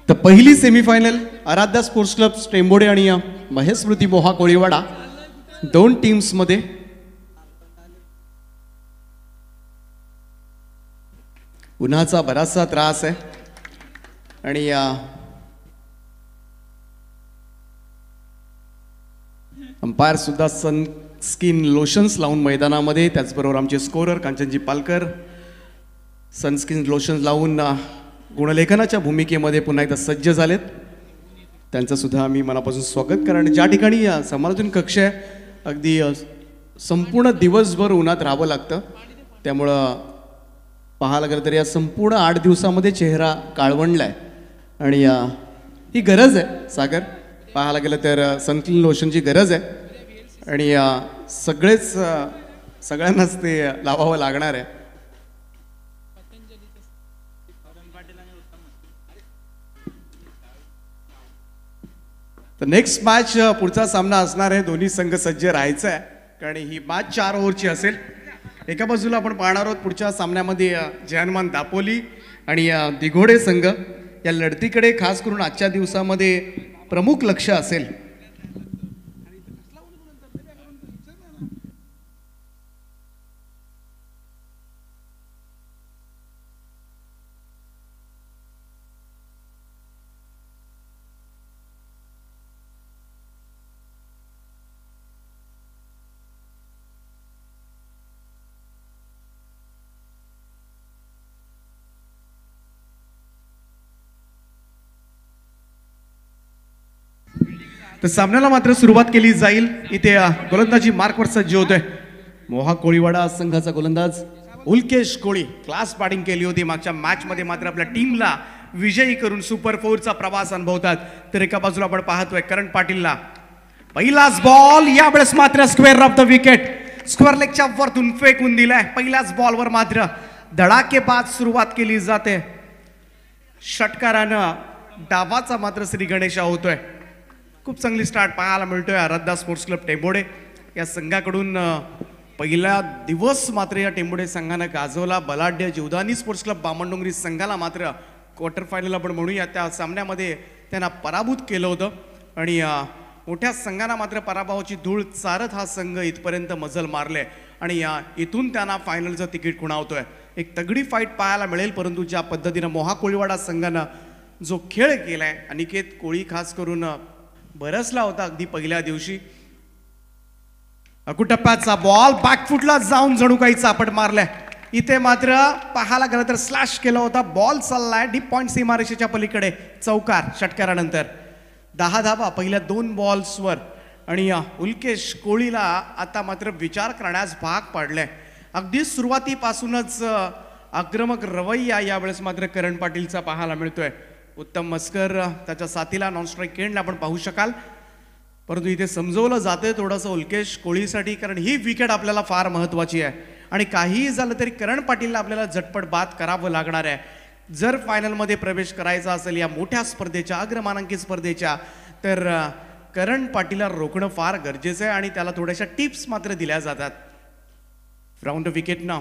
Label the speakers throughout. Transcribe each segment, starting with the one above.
Speaker 1: तर पहिली semifinal Aaradhya sports club टेंबोडे आणि महेश स्मृती मोहा कोळीवाडा दोन टीम्स मध्ये उन्हाचा बराचसा त्रास आहे आणि अंपायर सुद्धा सनस्किन लोशन्स लावून मैदानामध्ये, त्याचबरोबर आमचे स्कोरर कांचनजी पालकर सनस्किन लोशन्स लावून गुणलेखनाच्या भूमिकेमध्ये पुन्हा एकदा सज्ज झालेत. त्यांचं सुद्धा आम्ही मनापासून स्वागत करा. आणि ज्या ठिकाणी समालोचन कक्ष आहे अगदी संपूर्ण दिवसभर उन्हात राहावं लागतं, त्यामुळं पाहायला गेलं तर या संपूर्ण 8 दिवसामध्ये चेहरा काळवंडला आहे आणि ही गरज आहे सागर. पाहायला गेलं तर सनस्क्रीन लोशनची गरज आहे आणि सगळ्यांनाच ते लावावं लागणार आहे. तर नेक्स्ट मॅच पुढचा सामना असणार आहे. दोन्ही संघ सज्ज राहायचं आहे कारण ही मॅच 4 ओव्हरची असेल. एका बाजूला आपण पाहणार आहोत पुढच्या सामन्यामध्ये जयहनुमान दापोली आणि दिघोडे संघ. या लढतीकडे खास करून आजच्या दिवसामध्ये प्रमुख लक्ष असेल. तर सामन्याला मात्र सुरुवात केली जाईल. इथे गोलंदाजी मार्कवर सज्ज होतोय मोहा कोळीवाडा संघाचा गोलंदाज उल्केश कोळी. क्लास बॅटिंग केली होती मागच्या मॅच मध्ये, मात्र आपल्या टीमला विजयी करून सुपर 4चा प्रवास अनुभवतात. तर एका बाजूला आपण पाहतोय करण पाटीलला पहिलाच बॉल, यावेळेस मात्र square off the wicket, square लेगच्या वरतून फेकून दिलाय. पहिल्याच बॉलवर मात्र धडाकेबाज सुरुवात केली जाते. षटकारानं डावाचा मात्र श्री गणेशा होतोय. खूप चांगली स्टार्ट पाहायला मिळतोय आराध्या स्पोर्ट्स क्लब टेंबोडे या संघाकडून. पहिला दिवस मात्र या टेंबोडे संघानं गाजवला. बलाढ्य जीवदानी स्पोर्ट्स क्लब बामणडोंगरी संघाला मात्र क्वार्टर फायनल आपण म्हणूया त्या सामन्यामध्ये त्यांना पराभूत केलं होतं आणि मोठ्या संघांना मात्र पराभवाची धूळ चारत हा संघ इथपर्यंत मजल मारले आणि इथून त्यांना फायनलचं तिकीट खुणावतोय. एक तगडी फाईट पाहायला मिळेल, परंतु ज्या पद्धतीनं मोहा कोळीवाडा संघानं जो खेळ केलाय, अनिकेत कोळी खास करून बरसला होता अगदी पहिल्या दिवशी. अकुटप्प्याचा बॉल बॅकफुटला जाऊन जणू काही चापट मारलाय. इथे मात्र पाहायला गेलं तर स्लॅश केला होता. बॉल चाललाय डीप पॉइंट सीमारेषेच्या पलीकडे, चौकार. षटकारानंतर 10 धावा पहिल्या 2 बॉल्सवर आणि उल्केश कोळीला आता मात्र विचार करण्यास भाग पाडलाय. अगदी सुरुवातीपासूनच आक्रमक रवैया यावेळेस मात्र करण पाटीलचा पाहायला मिळतोय. उत्तम मस्कर त्याच्या साथीला नॉन स्ट्राईक एंडला आपण पाहू शकाल, परंतु इथे समजवलं जाते थोडंसं उल्केश कोळीसाठी, कारण ही विकेट आपल्याला फार महत्त्वाची आहे आणि काहीही झालं तरी करण पाटीलला आपल्याला झटपट बाद करावं लागणार आहे. जर फायनलमध्ये प्रवेश करायचा असेल या मोठ्या स्पर्धेच्या, अग्रमानांकित स्पर्धेच्या, तर करण पाटीलला रोखणं फार गरजेचं आहे आणि त्याला थोड्याशा टिप्स मात्र दिल्या जातात. राऊंड विकेटनं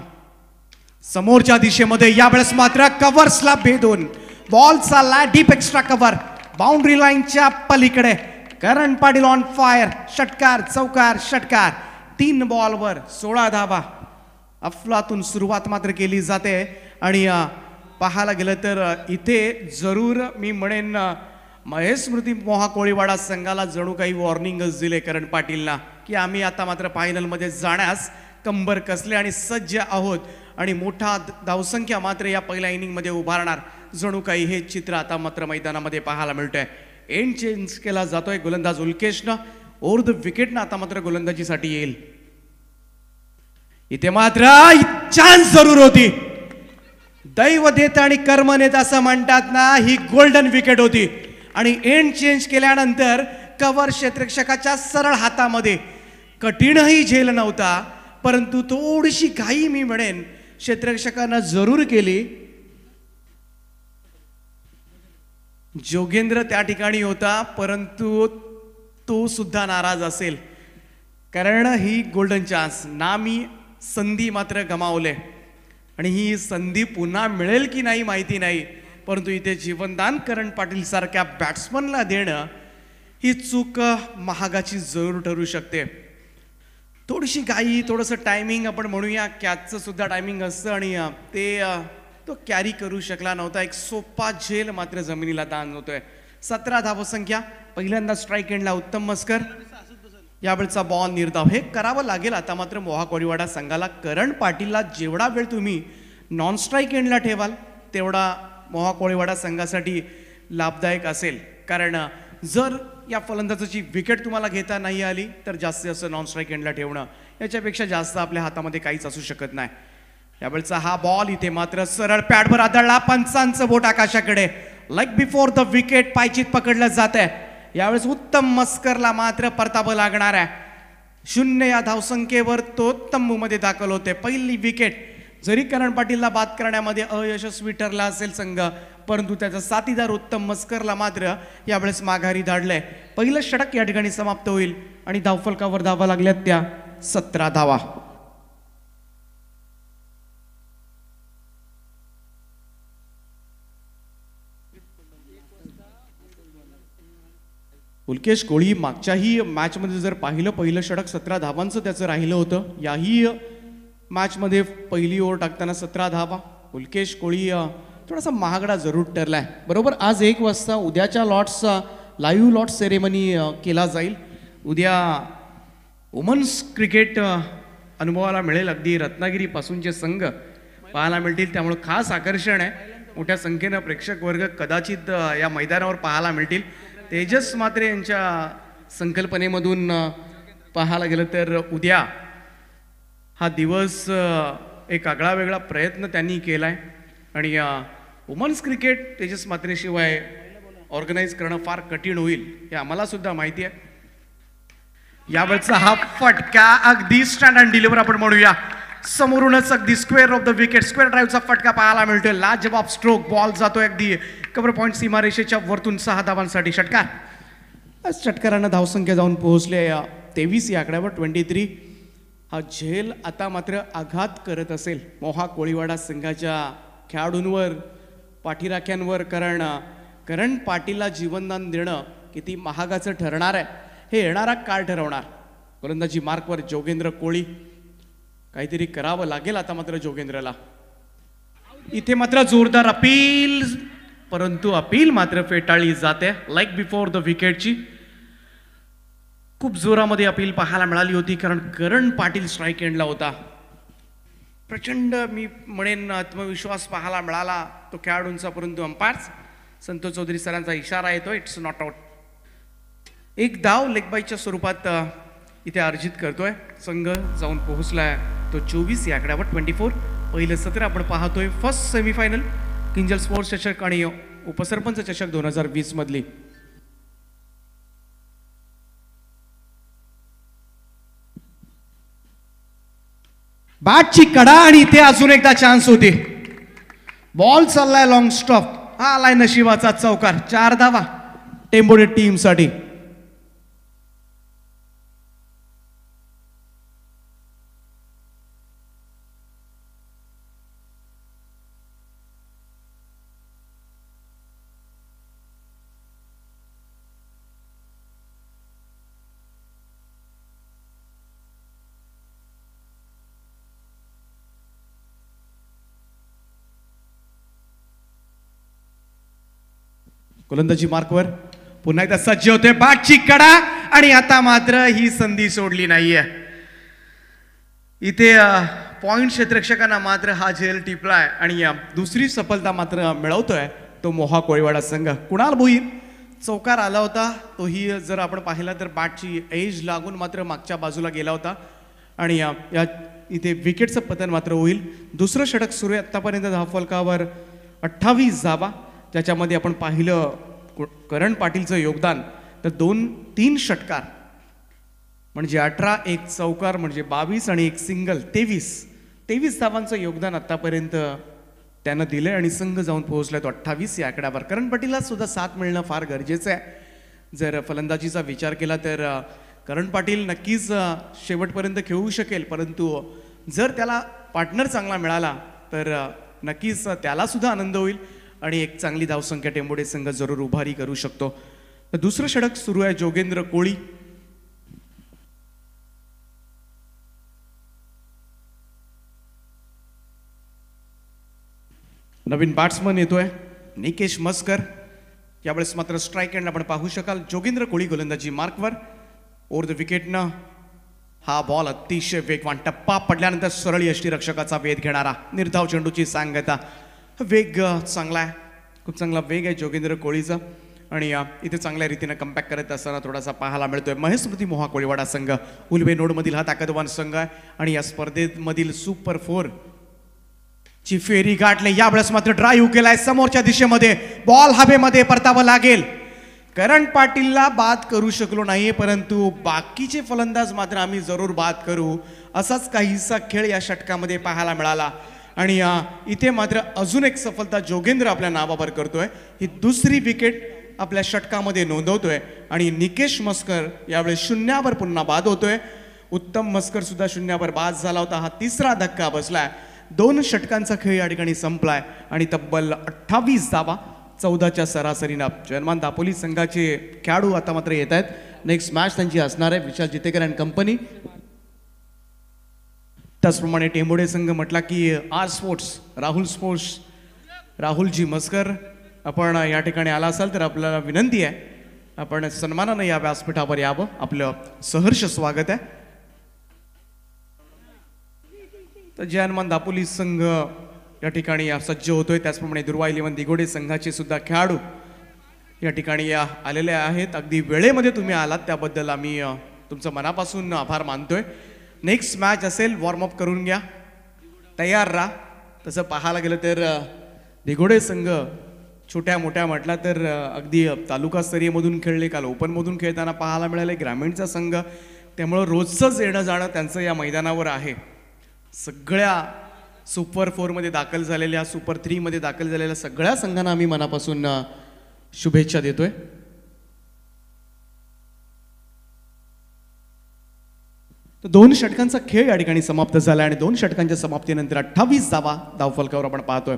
Speaker 1: समोरच्या दिशेमध्ये यावेळेस मात्र कव्हर्सला भेदून बॉल चालला डीप एक्स्ट्रा कव्हर बाउंड्री लाईनच्या पलीकडे. करण पाटील ऑन फायर. षटकार, चौकार, षटकार. 3 बॉलवर 16 धावा. अफलातून सुरुवात मात्र केली जाते आणि पाहायला गेलं तर इथे जरूर मी म्हणेन महेश स्मृती मोहा कोळीवाडा संघाला जणू काही वॉर्निंगच दिले करण पाटीलला की आम्ही आता मात्र फायनलमध्ये जाण्यास कंबर कसले आणि सज्ज आहोत आणि मोठा धावसंख्या मात्र या पहिल्या इनिंगमध्ये उभारणार. जणू काही हे चित्र आता मात्र मैदानामध्ये पाहायला मिळतंय. एंड चेंज केला जातोय गोलंदाज उल्केशनं. ओव्हर द विकेटनं आता मात्र गोलंदाजीसाठी येईल. इथे मात्र चान्स जरूर होती. दैव देत आणि कर्म नेत असं म्हणतात ना, ही गोल्डन विकेट होती आणि एंड चेंज केल्यानंतर कव्हर क्षेत्ररक्षकाच्या सरळ हातामध्ये. कठीणही झेल नव्हता, परंतु थोडीशी घाई मी म्हणेन क्षेत्ररक्षकांना जरूर केली. जोगेंद्र त्या ठिकाणी होता, परंतु तो सुद्धा नाराज असेल कारण ही गोल्डन चान्स ना, मी संधी मात्र गमावले आणि ही संधी पुन्हा मिळेल की नाही माहिती नाही. परंतु इथे जीवनदान करण पाटील सारख्या बॅट्समनला देणं ही चूक महागाची जरूर ठरू शकते. थोडीशी घाई, थोडंसं टायमिंग आपण म्हणूया, कॅचचं सुद्धा टायमिंग असतं आणि तो कॅरी करू शकला नव्हता. एक सोपा झेल मात्र जमिनीला दान होतोय. 17 धावसंख्या. पहिल्यांदा स्ट्राईक एंडला उत्तम मस्कर. यावेळचा बॉल निर्धाव. हे करावं लागेल आता मात्र मोहा कोळीवाडा संघाला. करण पाटीलला जेवढा वेळ तुम्ही नॉन स्ट्राईक एंडला ठेवाल तेवढा मोहा कोळीवाडा संघासाठी लाभदायक असेल. कारण जर या फलंदाजाची विकेट तुम्हाला घेता नाही आली तर जास्तीत जास्त नॉन स्ट्राईक एंडला ठेवणं याच्यापेक्षा जास्त आपल्या हातामध्ये काहीच असू शकत नाही. यावेळचा हा बॉल इथे मात्र सरळ पॅडवर आदळला. पंचांचं बोट आकाशाकडे. लाईक बिफोर द विकेट पायचीत पकडलं जात आहे. यावेळेस उत्तम मस्करला मात्र परतावं लागणार आहे. 0 या धावसंख्येवर तो उत्तम मध्ये दाखल होते. पहिली विकेट. जरी करण पाटीलला बाद करण्यामध्ये अयशस्वी ठरला असेल संघ, परंतु त्याचा साथीदार उत्तम मस्करला मात्र यावेळेस माघारी धाडलंय. पहिलं षटक या ठिकाणी समाप्त होईल आणि धावफलकावर धावा लागल्यात त्या 17 धावा. उल्केश कोळी मागच्याही मॅचमध्ये जर पाहिलं, पहिलं षटक 17 धावांचं त्याचं राहिलं होतं. याही मॅचमध्ये पहिली ओव्हर टाकताना 17 धावा. उल्केश कोळी थोडासा महागडा जरूर ठरलाय. बरोबर आज 1 वाजता उद्याच्या लॉट्सचा लाईव्ह लॉट सेरेमनी केला जाईल. उद्या वुमन्स क्रिकेट अनुभवाला मिळेल. अगदी रत्नागिरीपासूनचे संघ पाहायला मिळतील, त्यामुळे खास आकर्षण आहे. मोठ्या संख्येनं प्रेक्षक वर्ग कदाचित या मैदानावर पाहायला मिळतील. तेजस मात्रे यांच्या संकल्पनेमधून पाहायला गेलं तर उद्या हा दिवस एक आगळा वेगळा प्रयत्न त्यांनी केला आहे आणि वुमन्स क्रिकेट तेजस मात्रेशिवाय ऑर्गनाईज करणं फार कठीण होईल हे आम्हाला सुद्धा माहिती आहे. यावेळचा हा फटका अगदी स्टँड अँड डिलिव्हर आपण म्हणूया. समोरूनच अगदी square off the wicket, square ड्राईव्हचा फटका पाहायला मिळतोय. लाजवाब स्ट्रोक. बॉल जातोय अगदी कव्हर पॉईंट सीमारेषेच्या वरतून 6 धावांसाठी षटकार. षटकारांना धावसंख्या जाऊन पोहोचले 23 या आकड्यावर 23. हा झेल आता मात्र आघात करत असेल मोहा कोळीवाडा संघाच्या खेळाडूंवर, पाठीराख्यांवर. कारण करण पाटीलला जीवनदान देणं किती महागाचं ठरणार आहे हे येणारा काळ ठरवणार. गोलंदाजी मार्कवर जोगेंद्र कोळी. काहीतरी करावं लागेल आता मात्र जोगेंद्रला. इथे मात्र जोरदार अपील, परंतु अपील मात्र फेटाळली जाते. लाईक बिफोर द विकेटची खूप जोरामध्ये अपील पाहायला मिळाली होती, कारण करण पाटील स्ट्राईक एंडला होता. प्रचंड मी म्हणेन आत्मविश्वास पाहायला मिळाला तो खेळाडूंचा, परंतु अंपायर्स संतोष चौधरी सरांचा इशारा येतो, इट्स नॉट आउट. एक धाव लेगबाईच्या स्वरूपात इथे अर्जित करतोय संघ. जाऊन पोहोचलाय तो 24 या आकड्यावर 24. पहिलं सत्र आपण पाहतोय फर्स्ट सेमीफायनल किंजल स्पोर्ट्स चषक आणि उपसरपंच चषक 2020 मधली. बॅटची कडा आणि इथे अजून एकदा चान्स होते. बॉल चाललाय लॉंग स्टॉप. हा आलाय नशिबाचा चौकार. 4 धावा टेंबोडे टीम साठी. गोलंदाजी मार्कवर पुन्हा एकदा सज्ज होते. बॅटची कडा आणि आता मात्र ही संधी सोडली नाहीये. इथे पॉइंट क्षेत्ररक्षकांना मात्र हा झेल टिपलाय आणि दुसरी सफलता मात्र मिळवतोय तो मोहा कोळीवाडा संघ. कुणाल भोईर चौकार आला होता, तोही जर आपण पाहिला तर बॅटची एज लागून मात्र मागच्या बाजूला गेला होता आणि या इथे विकेटचं पतन मात्र होईल. दुसरं षटक सुरू आहे. आतापर्यंत धावफलकावर 28 धावा, ज्याच्यामध्ये आपण पाहिलं करण पाटीलचं योगदान तर 2-3 षटकार म्हणजे 18, 1 चौकार म्हणजे 22 आणि 1 सिंगल 23 धावांचं योगदान आतापर्यंत त्यानं दिलंय आणि संघ जाऊन पोहोचलाय तो 28 या आकड्यावर. करण पाटीलला सुद्धा साथ मिळणं फार गरजेचं आहे. जर फलंदाजीचा विचार केला तर करण पाटील नक्कीच शेवटपर्यंत खेळू शकेल, परंतु जर त्याला पार्टनर चांगला मिळाला तर नक्कीच त्याला सुद्धा आनंद होईल आणि एक चांगली धावसंख्या टेंबोडे संघ जरूर उभारी करू शकतो. दुसरं षटक सुरू आहे. जोगेंद्र कोळी नवीन बॅट्समन येतोय निकेश मस्कर. यावेळेस मात्र स्ट्राईक एंड आपण पाहू शकाल. जोगेंद्र कोळी गोलंदाजी मार्कवर. ओव्हर द विकेटनं हा बॉल अतिशय वेगवान टप्पा पडल्यानंतर सरळ यष्टीरक्षकाचा वेध घेणारा निर्धाव चेंडूची सांगता. वेग चांगला आहे. खूप चांगला वेग आहे जोगेंद्र कोळीचा आणि इथे चांगल्या रीतीने कमबॅक करत असताना थोडासा पाहायला मिळतोय. महेशमती मोहा कोळीवाडा संघ उल्वे नोडमधील हा ताकदवान संघ आहे आणि या स्पर्धेमधील सुपर 4 ची फेरी गाठले. यावेळेस मात्र ड्राईव्ह केलाय समोरच्या दिशेमध्ये. बॉल हवेमध्ये परतावं लागेल. करण पाटीलला बाद करू शकलो नाही परंतु बाकीचे फलंदाज मात्र आम्ही जरूर बाद करू असाच काहीसा खेळ या षटकामध्ये पाहायला मिळाला आणि इथे मात्र अजून एक सफलता जोगेंद्र आपल्या नावावर करतोय. ही दुसरी विकेट आपल्या षटकामध्ये नोंदवतोय आणि निकेश मस्कर यावेळेस शून्यावर पुन्हा बाद होतोय. उत्तम मस्कर सुद्धा शून्यावर बाद झाला होता. हा तिसरा धक्का बसलाय. 2 षटकांचा खेळ या ठिकाणी संपलाय आणि तब्बल 28 धावा 14च्या सरासरीनं. जर्मन दापोली संघाचे खेळाडू आता मात्र येत आहेत. नेक्स्ट मॅच त्यांची असणार आहे विशाल जितेकर अँड कंपनी. त्याचप्रमाणे टेंबोडे संघ म्हटला की आर स्पोर्ट्स राहुलजी मस्कर आपण या ठिकाणी आला असाल तर आपल्याला विनंती आहे आपण सन्मानानं या व्यासपीठावर यावं. आपलं सहर्ष स्वागत आहे. तर जय हनुमान दापोली संघ या ठिकाणी सज्ज होतोय. त्याचप्रमाणे दुर्वा 11 दिगोडे संघाचे सुद्धा खेळाडू या ठिकाणी आलेले आहेत. अगदी वेळेमध्ये तुम्ही आलात त्याबद्दल आम्ही तुमचं मनापासून आभार मानतोय. नेक्स्ट मॅच असेल वॉर्मअप करून घ्या तयार राहा. तसं पाहायला गेलं तर दिगोडे संघ छोट्या मोठ्या म्हटला तर अगदी तालुकास्तरीयमधून खेळले. काल ओपनमधून खेळताना पाहायला मिळाले. ग्रामीणचा संघ त्यामुळं रोजचंच येणं जाणं त्यांचं या मैदानावर आहे. सगळ्या सुपर 4 मध्ये दाखल झालेल्या सुपर 3 मध्ये दाखल झालेल्या सगळ्या संघांना आम्ही मनापासून शुभेच्छा देतोय. तर 2 षटकांचा खेळ या ठिकाणी समाप्त झाला आणि 2 षटकांच्या समाप्तीनंतर 28 धावा धावफलकावर आपण पाहतोय.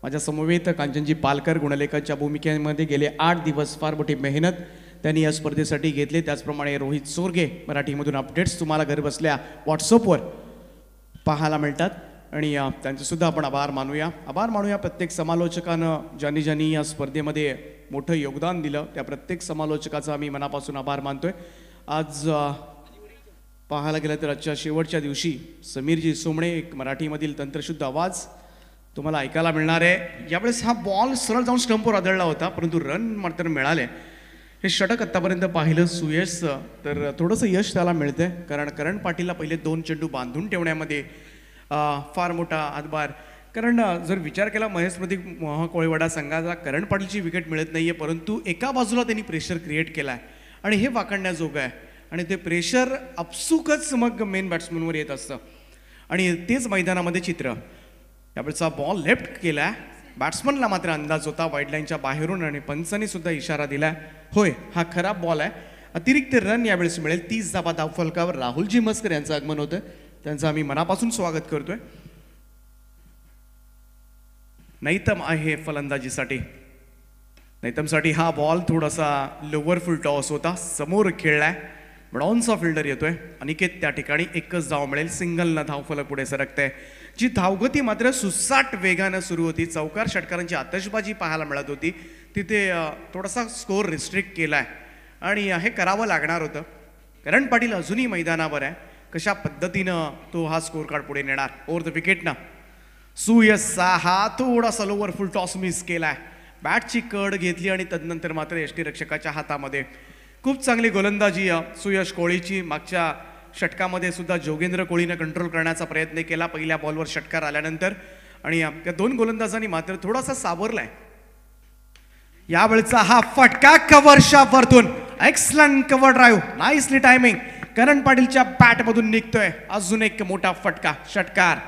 Speaker 1: माझ्या समवेत कांचनजी पालकर गुणलेखाच्या भूमिकेमध्ये गेले 8 दिवस फार मोठी मेहनत त्यांनी या स्पर्धेसाठी घेतली. त्याचप्रमाणे रोहित सोरगे मराठीमधून अपडेट्स तुम्हाला घर बसल्या व्हॉट्सअपवर पाहायला मिळतात आणि त्यांचे सुद्धा आपण आभार मानूया. प्रत्येक समालोचकानं ज्यांनी या स्पर्धेमध्ये मोठं योगदान दिलं त्या प्रत्येक समालोचकाचा आम्ही मनापासून आभार मानतोय. आज पाहायला गेलं तर आजच्या शेवटच्या दिवशी समीरजी सोमणे एक मराठीमधील तंत्रशुद्ध आवाज तुम्हाला ऐकायला मिळणार आहे. यावेळेस हा बॉल सरळ जाऊन स्टंपवर आदळला होता परंतु रन मात्र मिळाले. हे षटक आत्तापर्यंत पाहिलं सुयशचं तर थोडंसं यश त्याला मिळतंय कारण करण पाटीलला पहिले 2 चेंडू बांधून ठेवण्यामध्ये फार मोठा हातभार. कारण जर विचार केला महेशमती मोहा कोळीवाडा संघाचा करण पाटीलची विकेट मिळत नाहीये परंतु एका बाजूला त्यांनी प्रेशर क्रिएट केला आहे आणि हे वाकणण्याजोगं आहे आणि ते प्रेशर आपसुकच मग मेन बॅट्समनवर येत असतं आणि तेच मैदानामध्ये चित्र. यावेळेचा बॉल लेफ्ट केला. बॅट्समनला मात्र अंदाज होता वाईड लाईनच्या बाहेरून आणि पंचांनी सुद्धा इशारा दिला होय हा खराब बॉल आहे. अतिरिक्त रन यावेळेस मिळेल. 30 धावा धावफलकावर राहुलजी मस्कर यांचं आगमन होतं. त्यांचं आम्ही मनापासून स्वागत करतोय. नैतम आहे फलंदाजीसाठी. नैतमसाठी हा बॉल थोडासा लोअर फुल टॉस होता. समोर खेळलाय. ब्रॉन्झचा फिल्डर येतोय. अनिकेत त्या ठिकाणी एकच धाव मिळेल. सिंगलनं धावफलक पुढे सरकतंय. जी धावगती मात्र सुसाट वेगानं सुरू होती. चौकार षटकारांची आतषबाजी पाहायला मिळत होती. तिथे थोडासा स्कोर रिस्ट्रिक्ट केलाय आणि हे करावं लागणार होतं. करण पाटील अजूनही मैदानावर आहे. कशा पद्धतीनं तो हा स्कोर कार्ड पुढे नेणार. ओव्हर द विकेटनं सुयशचा हा थोडासा लोअर फुल टॉस मिस केलाय. बॅटची कड घेतली आणि तदनंतर मात्र यष्टीरक्षकाच्या हातामध्ये. खूप चांगली गोलंदाजी सुयश कोळीची. मागच्या षटकामध्ये सुद्धा जोगेंद्र कोळीनं कंट्रोल करण्याचा प्रयत्न केला पहिल्या बॉलवर षटकार आल्यानंतर आणि त्या 2 गोलंदाजांनी मात्र थोडासा सावरलाय. यावेळचा हा फटका कव्हरच्या वरतून excellent cover drive nicely timing Karan पाटीलच्या बॅटमधून निघतोय. अजून एक मोठा षटकार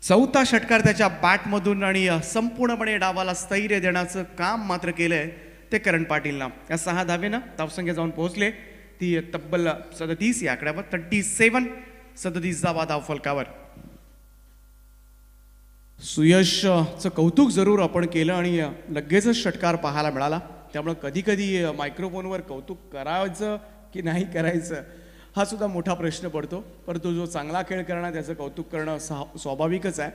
Speaker 1: 4था षटकार त्याच्या बॅटमधून आणि संपूर्णपणे डावाला स्थैर्य देण्याचं काम मात्र केलंय ते करण पाटीलनं. या 6 धावेनं धावसंख्या जाऊन पोहोचले ती तब्बल 37 या आकड्यावर. 37 धावा धावफलकावर. सुयशचं कौतुक जरूर आपण केलं आणि लगेचच षटकार पाहायला मिळाला. त्यामुळे कधी कधी मायक्रोफोनवर कौतुक करायचं की नाही करायचं हा सुद्धा मोठा प्रश्न पडतो. परंतु जो चांगला खेळ करणार त्याचं कौतुक करणं स्वाभाविकच आहे.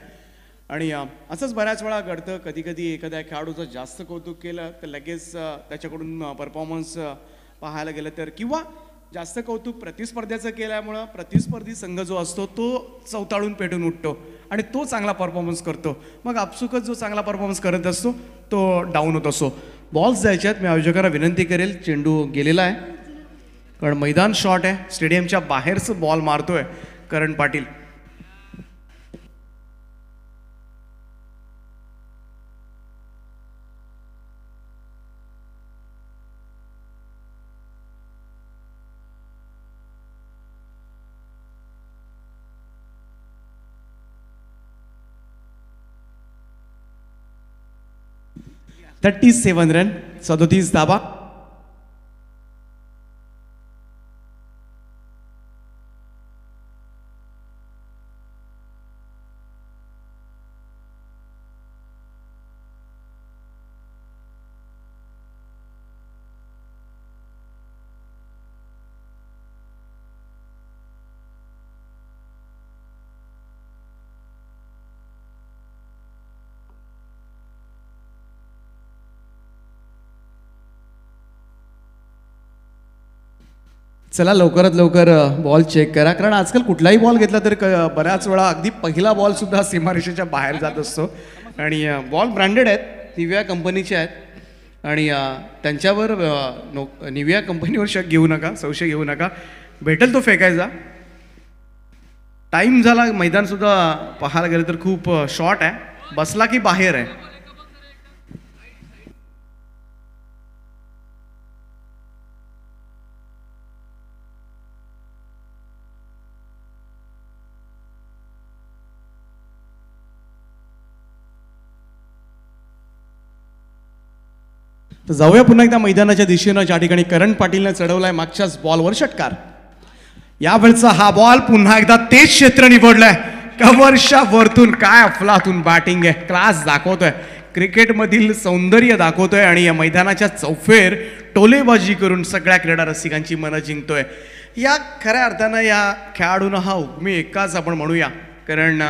Speaker 1: आणि असंच बऱ्याच वेळा घडतं, कधी कधी एखाद्या खेळाडूचं जास्त कौतुक केलं तर लगेच त्याच्याकडून परफॉर्मन्स पाहायला गेलं तर, किंवा जास्त कौतुक प्रतिस्पर्ध्याचं केल्यामुळं प्रतिस्पर्धी संघ जो असतो तो चवताळून पेटून उठतो आणि तो चांगला परफॉर्मन्स करतो. मग आपसुकच जो चांगला परफॉर्मन्स करत असतो तो डाऊन होत असतो. बॉल्स द्यायच्यात. मी आयोजकांना विनंती करेल. चेंडू गेलेला आहे कारण मैदान शॉर्ट आहे. स्टेडियमच्या बाहेरचं बॉल मारतोय करण पाटील. रन 37 धाबा. चला लवकरात लवकर बॉल चेक करा, कारण आजकाल कुठलाही बॉल घेतला तर बऱ्याच वेळा अगदी पहिला बॉल सुद्धा सीमारेषेच्या बाहेर जात असतो. आणि बॉल ब्रँडेड आहेत, निव्हिया कंपनीचे आहेत आणि त्यांच्यावर निव्हिया कंपनीवर शक घेऊ नका, संशय घेऊ नका. भेटेल तो फेकायचा. टाईम झाला. मैदान सुद्धा पाहायला गेलं तर खूप शॉर्ट आहे. बसला की बाहेर आहे. तर जाऊया पुन्हा एकदा मैदानाच्या दिशेनं, ज्या ठिकाणी करण पाटीलने चढवलाय मागच्याच बॉलवर षटकार. यावेळचा हा बॉल पुन्हा एकदा तेच क्षेत्र निवडलंय. कव्हरच्या वरतून काय अफलातून बॅटिंग आहे, क्लास दाखवतोय, क्रिकेटमधील सौंदर्य दाखवतोय आणि या मैदानाच्या चौफेर टोलेबाजी करून सगळ्या क्रीडा रसिकांची मनं जिंकतोय. या खऱ्या अर्थानं या खेळाडूंना हा उगमी एकाच आपण म्हणूया, कारण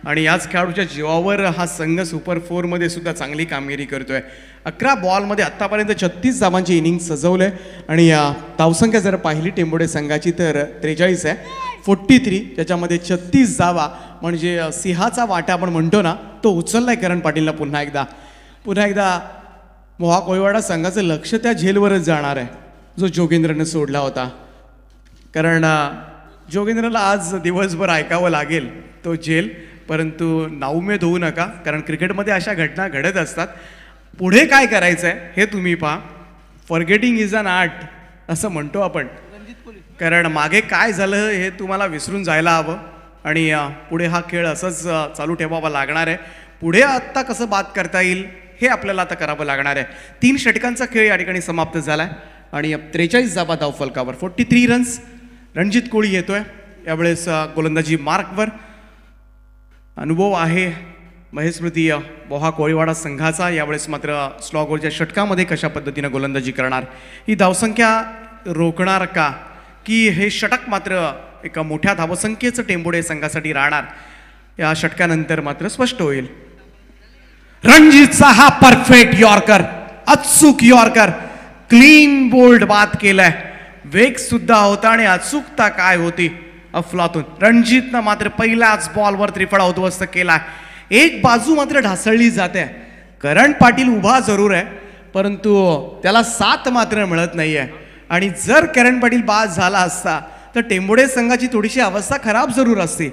Speaker 1: आणि याच खेळाडूच्या जीवावर हा संघ सुपर 4मध्ये सुद्धा चांगली कामगिरी करतोय. 11 बॉलमध्ये आत्तापर्यंत 36 धावांची इनिंग सजवलंय आणि धावसंख्या जर पाहिली टेंबोडे संघाची तर 43 आहे, 43, त्याच्यामध्ये 36 धावा म्हणजे सिंहाचा वाटा आपण म्हणतो ना, तो उचललाय करण पाटीलला. पुन्हा एकदा मोहा कोळीवाडा संघाचं लक्ष त्या झेलवरच जाणार आहे जो जोगेंद्रने सोडला होता. कारण जोगेंद्रला आज दिवसभर ऐकावं लागेल तो झेल, परंतु नाउमेद होऊ नका, कारण क्रिकेटमध्ये अशा घटना घडत असतात. पुढे काय करायचं आहे हे तुम्ही पहा. फॉरगेटिंग इज अन आर्ट असं म्हणतो आपण, कारण मागे काय झालं हे तुम्हाला विसरून जायला हवं आणि पुढे हा खेळ असंच चालू ठेवावा लागणार आहे. पुढे आत्ता कसं बात करता येईल हे आपल्याला आता करावं लागणार आहे. 3 षटकांचा खेळ या ठिकाणी समाप्त झाला आहे आणि 43 धावा धावफलकावर, 43 रन्स. रणजित कोळी येतोय यावेळेस गोलंदाजी मार्कवर. अनुभव आहे महेस्मृती मोहा कोळीवाडा संघाचा. यावेळेस मात्र स्लॉगवरच्या षटकामध्ये कशा पद्धतीनं गोलंदाजी करणार, ही धावसंख्या रोखणार का, की हे षटक मात्र एका मोठ्या धावसंख्येचं टेंबोडे संघासाठी राहणार, या षटकानंतर मात्र स्पष्ट होईल. रणजितचा हा परफेक्ट यॉर्कर, अचूक यॉर्कर, क्लीन बोल्ड बाद केलाय. वेग सुद्धा होता आणि अचूकता काय होती अफलातून. रणजितनं मात्र पहिल्याच बॉलवर त्रिफळा उद्ध्वस्त केला. एक बाजू मात्र ढासळली जाते. करण पाटील उभा जरूर आहे, परंतु त्याला साथ मात्र मिळत नाहीये. आणि जर करण पाटील बाद झाला असता तर टेंबोडे संघाची थोडीशी अवस्था खराब जरूर असते,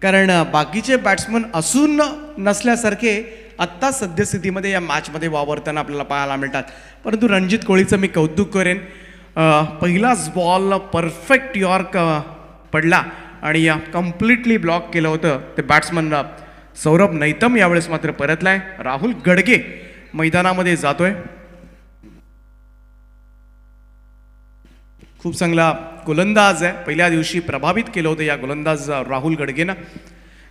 Speaker 1: कारण बाकीचे बॅट्समन असून नसल्यासारखे आत्ता सद्यस्थितीमध्ये या मॅचमध्ये वावरताना आपल्याला पाहायला मिळतात. परंतु रणजित कोळीचं मी कौतुक करेन. पहिलाच बॉल परफेक्ट यॉर्क पडला आणि या कम्प्लिटली ब्लॉक केलं होतं ते बॅट्समन सौरभ नैतम. यावेळेस मात्र परतलाय. राहुल गडगे मैदानामध्ये जातोय. खूप चांगला गोलंदाज आहे. पहिल्या दिवशी प्रभावित केलं होतं या गोलंदाज राहुल गडगेनं.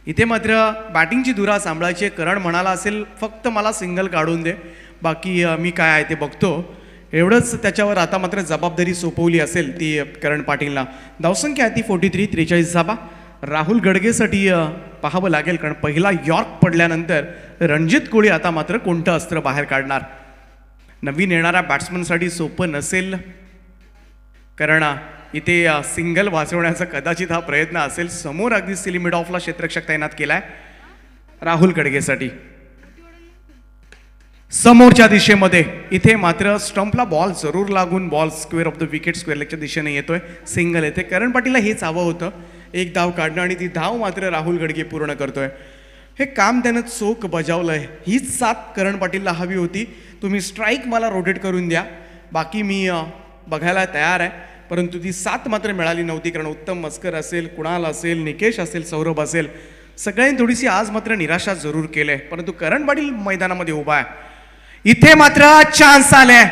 Speaker 1: इथे मात्र बॅटिंगची धुरा सांभाळायची. करण म्हणाला असेल फक्त मला सिंगल काढून दे, बाकी मी काय आहे ते बघतो, एवढंच त्याच्यावर आता मात्र जबाबदारी सोपवली असेल ती करण पाटीलला. धावसंख्या आहे ती 43, 43 धावा. राहुल गडगेसाठी पाहावं लागेल, कारण पहिला यॉर्क पडल्यानंतर रणजित कोळी आता मात्र कोणतं अस्त्र बाहेर काढणार. नवीन येणाऱ्या बॅट्समनसाठी सोपं नसेल, कारण इथे सिंगल वाचवण्याचा कदाचित हा प्रयत्न असेल. समोर अगदी सिली मिड ऑफला क्षेत्ररक्षक तैनात केलाय राहुल गडगेसाठी. समोरच्या दिशेमध्ये इथे मात्र स्टंपला बॉल जरूर लागून ball square off the wicket, square लेगच्या दिशेने येतोय. सिंगल येते. करण पाटीलला हेच हवं होतं, एक धाव काढणं, आणि ती धाव मात्र राहुल गडगे पूर्ण करतोय. हे काम त्यानं चोख बजावलंय. हीच साथ करण पाटीलला हवी होती. तुम्ही स्ट्राईक मला रोटेट करून द्या, बाकी मी बघायला तयार आहे. परंतु ती साथ मात्र मिळाली नव्हती, कारण उत्तम मस्कर असेल, कुणाल असेल, निकेश असेल, सौरभ असेल, सगळ्यांनी थोडीशी आज मात्र निराशा जरूर केली. परंतु करण पाटील मैदानामध्ये उभा आहे. इथे मात्र चान्स आले.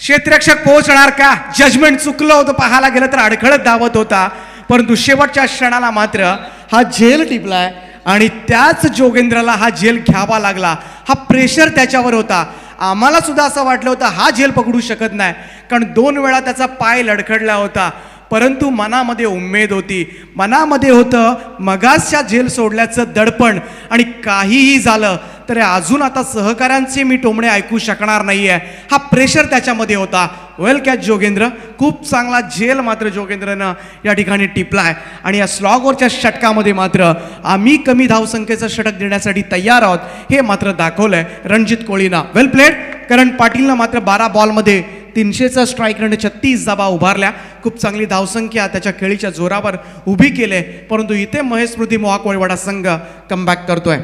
Speaker 1: क्षेत्ररक्षक पोहोचणार का? जजमेंट चुकलं होतं. पाहायला गेलं तर अडखळत धावत होता, परंतु शेवटच्या क्षणाला मात्र हा झेल टिपलाय आणि त्याच जोगेंद्रला हा झेल घ्यावा लागला. हा प्रेशर त्याच्यावर होता. आम्हाला सुद्धा असं वाटलं होतं हा झेल पकडू शकत नाही, कारण 2 वेळा त्याचा पाय लडखडला होता. परंतु मनामध्ये उमेद होती, मनामध्ये होतं मगासच्या झेल सोडल्याचं दडपण, आणि काहीही झालं तर अजून आता सहकाऱ्यांचे मी टोमणे ऐकू शकणार नाहीये, हा प्रेशर त्याच्यामध्ये होता. वेल कॅच जोगेंद्र, खूप चांगला झेल मात्र जोगेंद्रनं या ठिकाणी टिपलाय. आणि या स्लॉगवरच्या षटकामध्ये मात्र आम्ही कमी धावसंख्येचं षटक देण्यासाठी तयार आहोत हे मात्र दाखवलंय रणजित कोळीनं. वेल प्लेड. करण पाटीलनं मात्र 12 बॉलमध्ये 300चा स्ट्राईक रेट, 36 धावा उभारल्या. खूप चांगली धावसंख्या त्याच्या खेळीच्या जोरावर उभी केले. परंतु इथे महेश स्मृती मोहा कोळीवाडा संघ कमबॅक करतोय.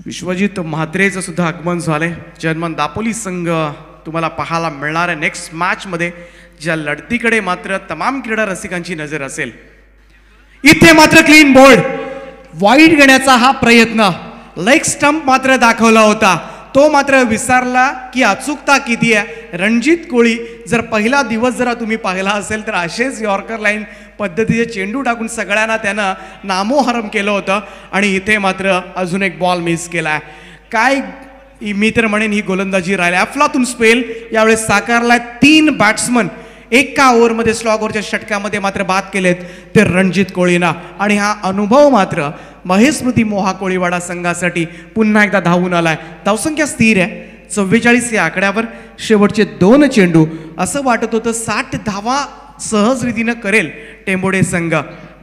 Speaker 1: विश्वजित म्हात्रेचं सुद्धा आगमन झालंय. जर्मन दापोली संघ तुम्हाला पाहायला मिळणार आहे नेक्स्ट मॅच मध्ये, ज्या लढतीकडे मात्र तमाम क्रीडा रसिकांची नजर असेल. इथे मात्र क्लीन बोल्ड, वाईड घेण्याचा हा प्रयत्न, लेग स्टंप मात्र दाखवला होता, तो मात्र विसरला की अचूकता किती आहे. रणजित कोळी जर पहिला दिवस जरा तुम्ही पाहिला असेल तर असेच यॉर्कर लाईन पद्धतीचे चेंडू टाकून सगळ्यांना त्यानं नामोहरम केलं होतं. आणि इथे मात्र अजून एक बॉल मिस केलाय. काय मी तर म्हणेन ही गोलंदाजी राहिली. अफलातून स्पेल यावेळेस साकारलाय. 3 बॅट्समन एका ओव्हरमध्ये स्लॉगवरच्या षटकामध्ये मात्र बाद केलेत ते रणजित कोळीना. आणि हा अनुभव मात्र महेश स्मृती मोहा कोळीवाडा संघासाठी पुन्हा एकदा धावून आलाय. धावसंख्या स्थिर आहे 44 या आकड्यावर. शेवटचे 2 चेंडू असं वाटत होतं 60 धावा सहज रीतीनं करेल टेंबोडे संघ,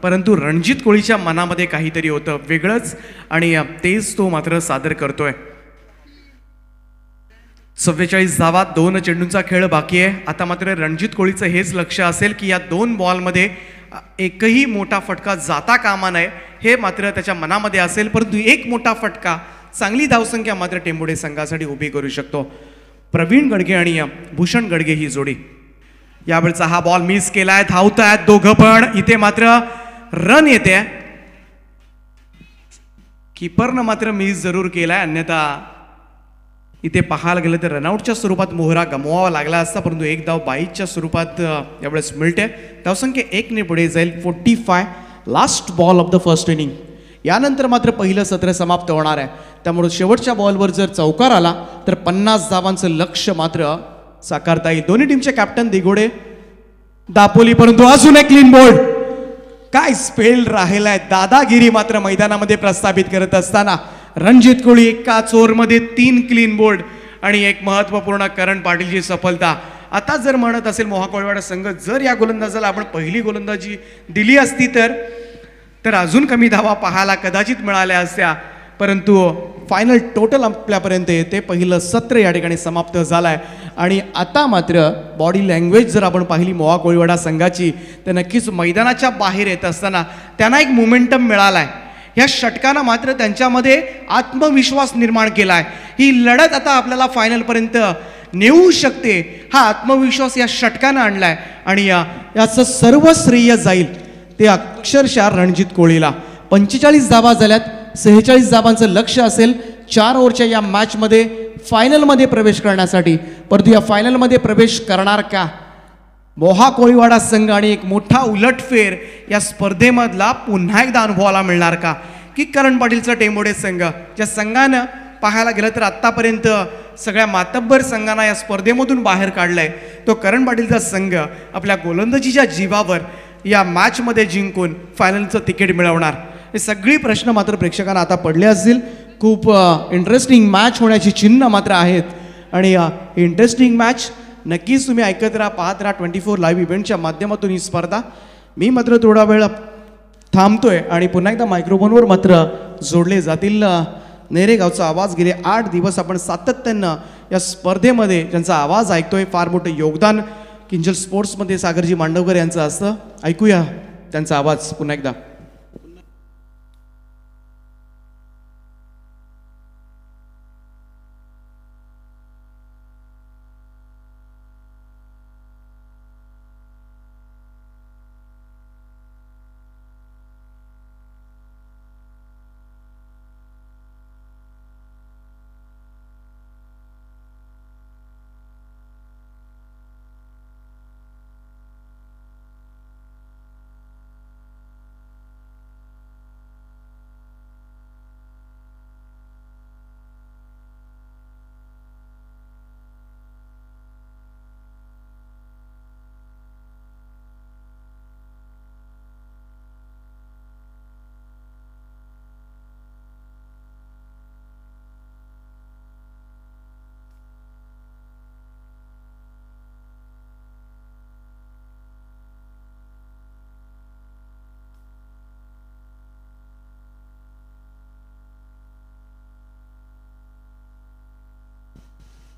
Speaker 1: परंतु रणजित कोळीच्या मनामध्ये काहीतरी होतं वेगळंच, आणि तेच तो मात्र सादर करतोय. 44 धावा, 2 चेंडूंचा खेळ बाकी आहे. आता मात्र रणजित कोळीचं हेच लक्ष असेल की या 2 बॉलमध्ये एकही मोठा फटका जाता कामा नये, हे मात्र त्याच्या मनामध्ये असेल. परंतु एक मोठा फटका, चांगली धावसंख्या मात्र टेंबोडे संघासाठी उभी करू शकतो. प्रवीण गडगे आणि भूषण गडगे ही जोडी. यावेळचा हा बॉल मिस केलाय. धावतायत दोघं पण. इथे मात्र रन येते. कीपरनं मात्र मिस जरूर केलाय, अन्यथा इथे पाहायला गेलं तर रनआउटच्या स्वरूपात मोहरा गमवावा लागला असता, परंतु एक धाव बाईच्या स्वरूपात यावेळेस मिळते. धावसंख्या 1ने पुढे जाईल. 45, last ball of the first inning. यानंतर मात्र पहिलं सत्र समाप्त होणार आहे. त्यामुळे शेवटच्या बॉलवर जर चौकार आला तर 50 धावांचं लक्ष मात्र साकारता येईल. दोन्ही टीमचे कॅप्टन दिगोडे दापोली, परंतु अजून एक क्लीन बोल्ड. काय स्पेल राहिलाय. दादागिरी मात्र मैदानामध्ये प्रस्थापित करत असताना रणजित कोळी एकाच ओव्हरमध्ये 3 क्लीन बोल्ड आणि एक महत्त्वपूर्ण करण पाटीलची सफलता. आता जर म्हणत असेल मोहा कोळीवाडा संघ, जर या गोलंदाजाला आपण पहिली गोलंदाजी दिली असती तर अजून कमी धावा पाहायला कदाचित मिळाल्या असत्या. परंतु फायनल टोटल आपल्यापर्यंत येते. पहिलं सत्र या ठिकाणी समाप्त झालंय. आणि आता मात्र बॉडी लँग्वेज जर आपण पाहिली मोहा कोळीवाडा संघाची, तर नक्कीच मैदानाच्या बाहेर येत असताना त्यांना एक मोमेंटम मिळालाय. ह्या षटकानं मात्र त्यांच्यामध्ये आत्मविश्वास निर्माण केलाय. ही लढत आता आपल्याला फायनलपर्यंत नेऊ शकते, हा आत्मविश्वास या षटकानं आणलाय. आणि याचं सर्व श्रेय जाईल ते अक्षरशः रणजित कोळीला. 45 धावा झाल्यात. 46 धावांचं लक्ष असेल 4 ओव्हरच्या या मॅचमध्ये फायनलमध्ये प्रवेश करण्यासाठी. परंतु या फायनलमध्ये प्रवेश करणार का? मोहा कोळीवाडा संघ आणि एक मोठा उलटफेर या स्पर्धेमधला पुन्हा एकदा अनुभवाला मिळणार का की करण पाटीलचा टेंबोडे संघ ज्या संघानं पाहायला गेलं तर आत्तापर्यंत सगळ्या मातब्बर संघांना या स्पर्धेमधून बाहेर काढलाय तो करण पाटीलचा संघ आपल्या गोलंदाजीच्या जीवावर या मॅचमध्ये जिंकून फायनलचं तिकीट मिळवणार. हे सगळी प्रश्न मात्र प्रेक्षकांना आता पडले असतील. खूप इंटरेस्टिंग मॅच होण्याची चिन्ह मात्र आहेत आणि इंटरेस्टिंग मॅच नक्कीच तुम्ही ऐकत राहा, पाहत राहा 24 लाईव्ह इव्हेंटच्या माध्यमातून ही स्पर्धा. मी मात्र थोडा वेळ थांबतोय आणि पुन्हा एकदा मायक्रोफोनवर मात्र जोडले जातील नेरेगावचा आवाज. गेले 8 दिवस आपण सातत्यानं या स्पर्धेमध्ये ज्यांचा आवाज ऐकतोय, फार मोठं योगदान किंजल स्पोर्ट्समध्ये सागरजी मांडवकर यांचं असतं. ऐकूया त्यांचा आवाज पुन्हा एकदा.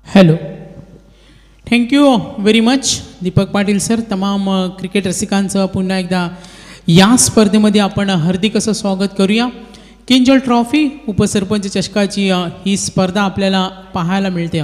Speaker 2: Hello, thank you very much Deepak Patil sir. तमाम क्रिकेट रसिकांचं पुन्हा एकदा या स्पर्धेमध्ये आपण हार्दिक असं स्वागत करूया. किंजल ट्रॉफी उपसरपंच चषकाची ही स्पर्धा आपल्याला पाहायला मिळते.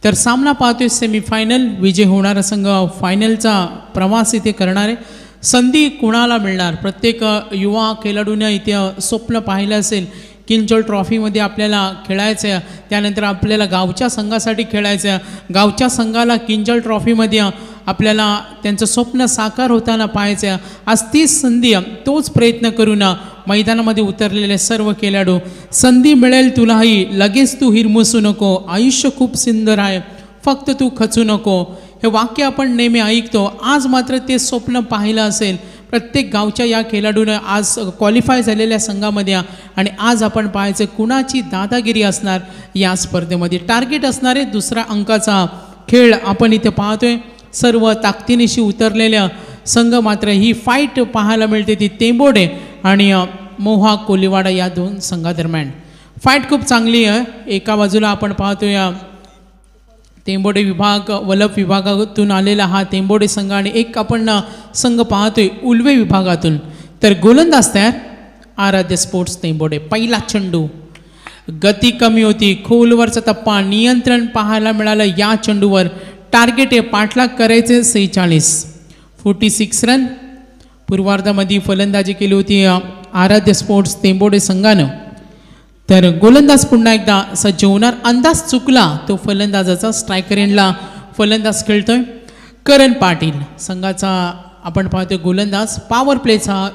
Speaker 2: तर सामना पाहतोय सेमीफायनल. विजय होणारा संघ फायनलचा प्रवास इथे करणार आहे. संधी कुणाला मिळणार? प्रत्येक युवा खेळाडूने इथे स्वप्न पाहिलं असेल किंजल ट्रॉफीमध्ये आपल्याला खेळायचं आहे, त्यानंतर आपल्याला गावच्या संघासाठी खेळायचं आहे, गावच्या संघाला किंजल ट्रॉफीमध्ये आपल्याला त्यांचं स्वप्न साकार होताना पाहायचं आहे. आज तीच संधी, तोच प्रयत्न करून मैदानामध्ये उतरलेले सर्व खेळाडू. संधी मिळेल तुलाही, लगेच तू हिरमुसू नको, आयुष्य खूप सुंदर आहे, फक्त तू खचू नको. हे वाक्य आपण नेहमी ऐकतो. आज मात्र ते स्वप्न पाहिलं असेल प्रत्येक गावच्या या खेळाडूनं आज क्वालिफाय झालेल्या संघामध्ये. आणि आज आपण पाहायचं कुणाची दादागिरी असणार या स्पर्धेमध्ये. टार्गेट असणार आहे 2 अंकाचा खेळ आपण इथे पाहतोय. सर्व ताकदीनिशी उतरलेल्या संघ मात्र ही फाईट पाहायला मिळते ती टेंबोडे आणि मोहा कोलीवाडा या 2 संघादरम्यान. फाईट खूप चांगली आहे. एका बाजूला आपण पाहतोय टेंबोडे विभाग, वलप विभागातून आलेला हा टेंबोडे संघ आणि एक आपण संघ पाहतोय उल्वे विभागातून. तर गोलंदाज तयार आराध्य स्पोर्ट्स टेंबोडे. पहिला चेंडू, गती कमी होती, खोलवरचा टप्पा, नियंत्रण पाहायला मिळालं या चेंडूवर. टार्गेट आहे पाठलाग करायचे 46 रन. पूर्वार्धामध्ये फलंदाजी केली होती आराध्य स्पोर्ट्स टेंबोडे संघानं. तर गोलंदाज पुन्हा एकदा सज्ज होणार. अंदाज चुकला तो फलंदाजाचा. स्ट्रायकर एंडला फलंदाज खेळतोय करण पाटील संघाचा. आपण पाहतोय गोलंदाज. पॉवर प्लेचा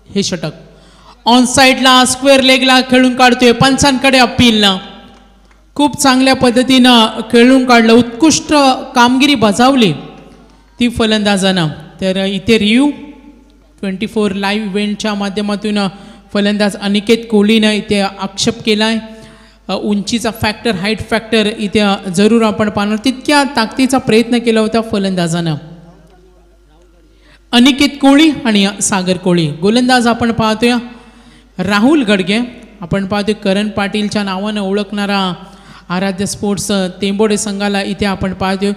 Speaker 2: हे षटक ऑन साईडला स्क्वेअर लेगला खेळून काढतोय. पंचांकडे अपीलनं खूप चांगल्या पद्धतीनं खेळून काढलं. उत्कृष्ट कामगिरी बजावली ती फलंदाजानं. तर इथे रिव्ह्यू 24 लाईव्ह इव्हेंटच्या माध्यमातून फलंदाज अनिकेत कोहलीनं इथे आक्षेप केला आहे. उंचीचा फॅक्टर, हाईट फॅक्टर इथे जरूर आपण पाहणार. तितक्या ताकदीचा प्रयत्न केला होता फलंदाजानं. अनिकेत कोहली आणि सागर कोहली. गोलंदाज आपण पाहतोय राहुल गडगे. आपण पाहतोय करण पाटीलच्या नावानं ओळखणारा आराध्य स्पोर्ट्स टेंबोडे संघाला इथे आपण पाहतोय.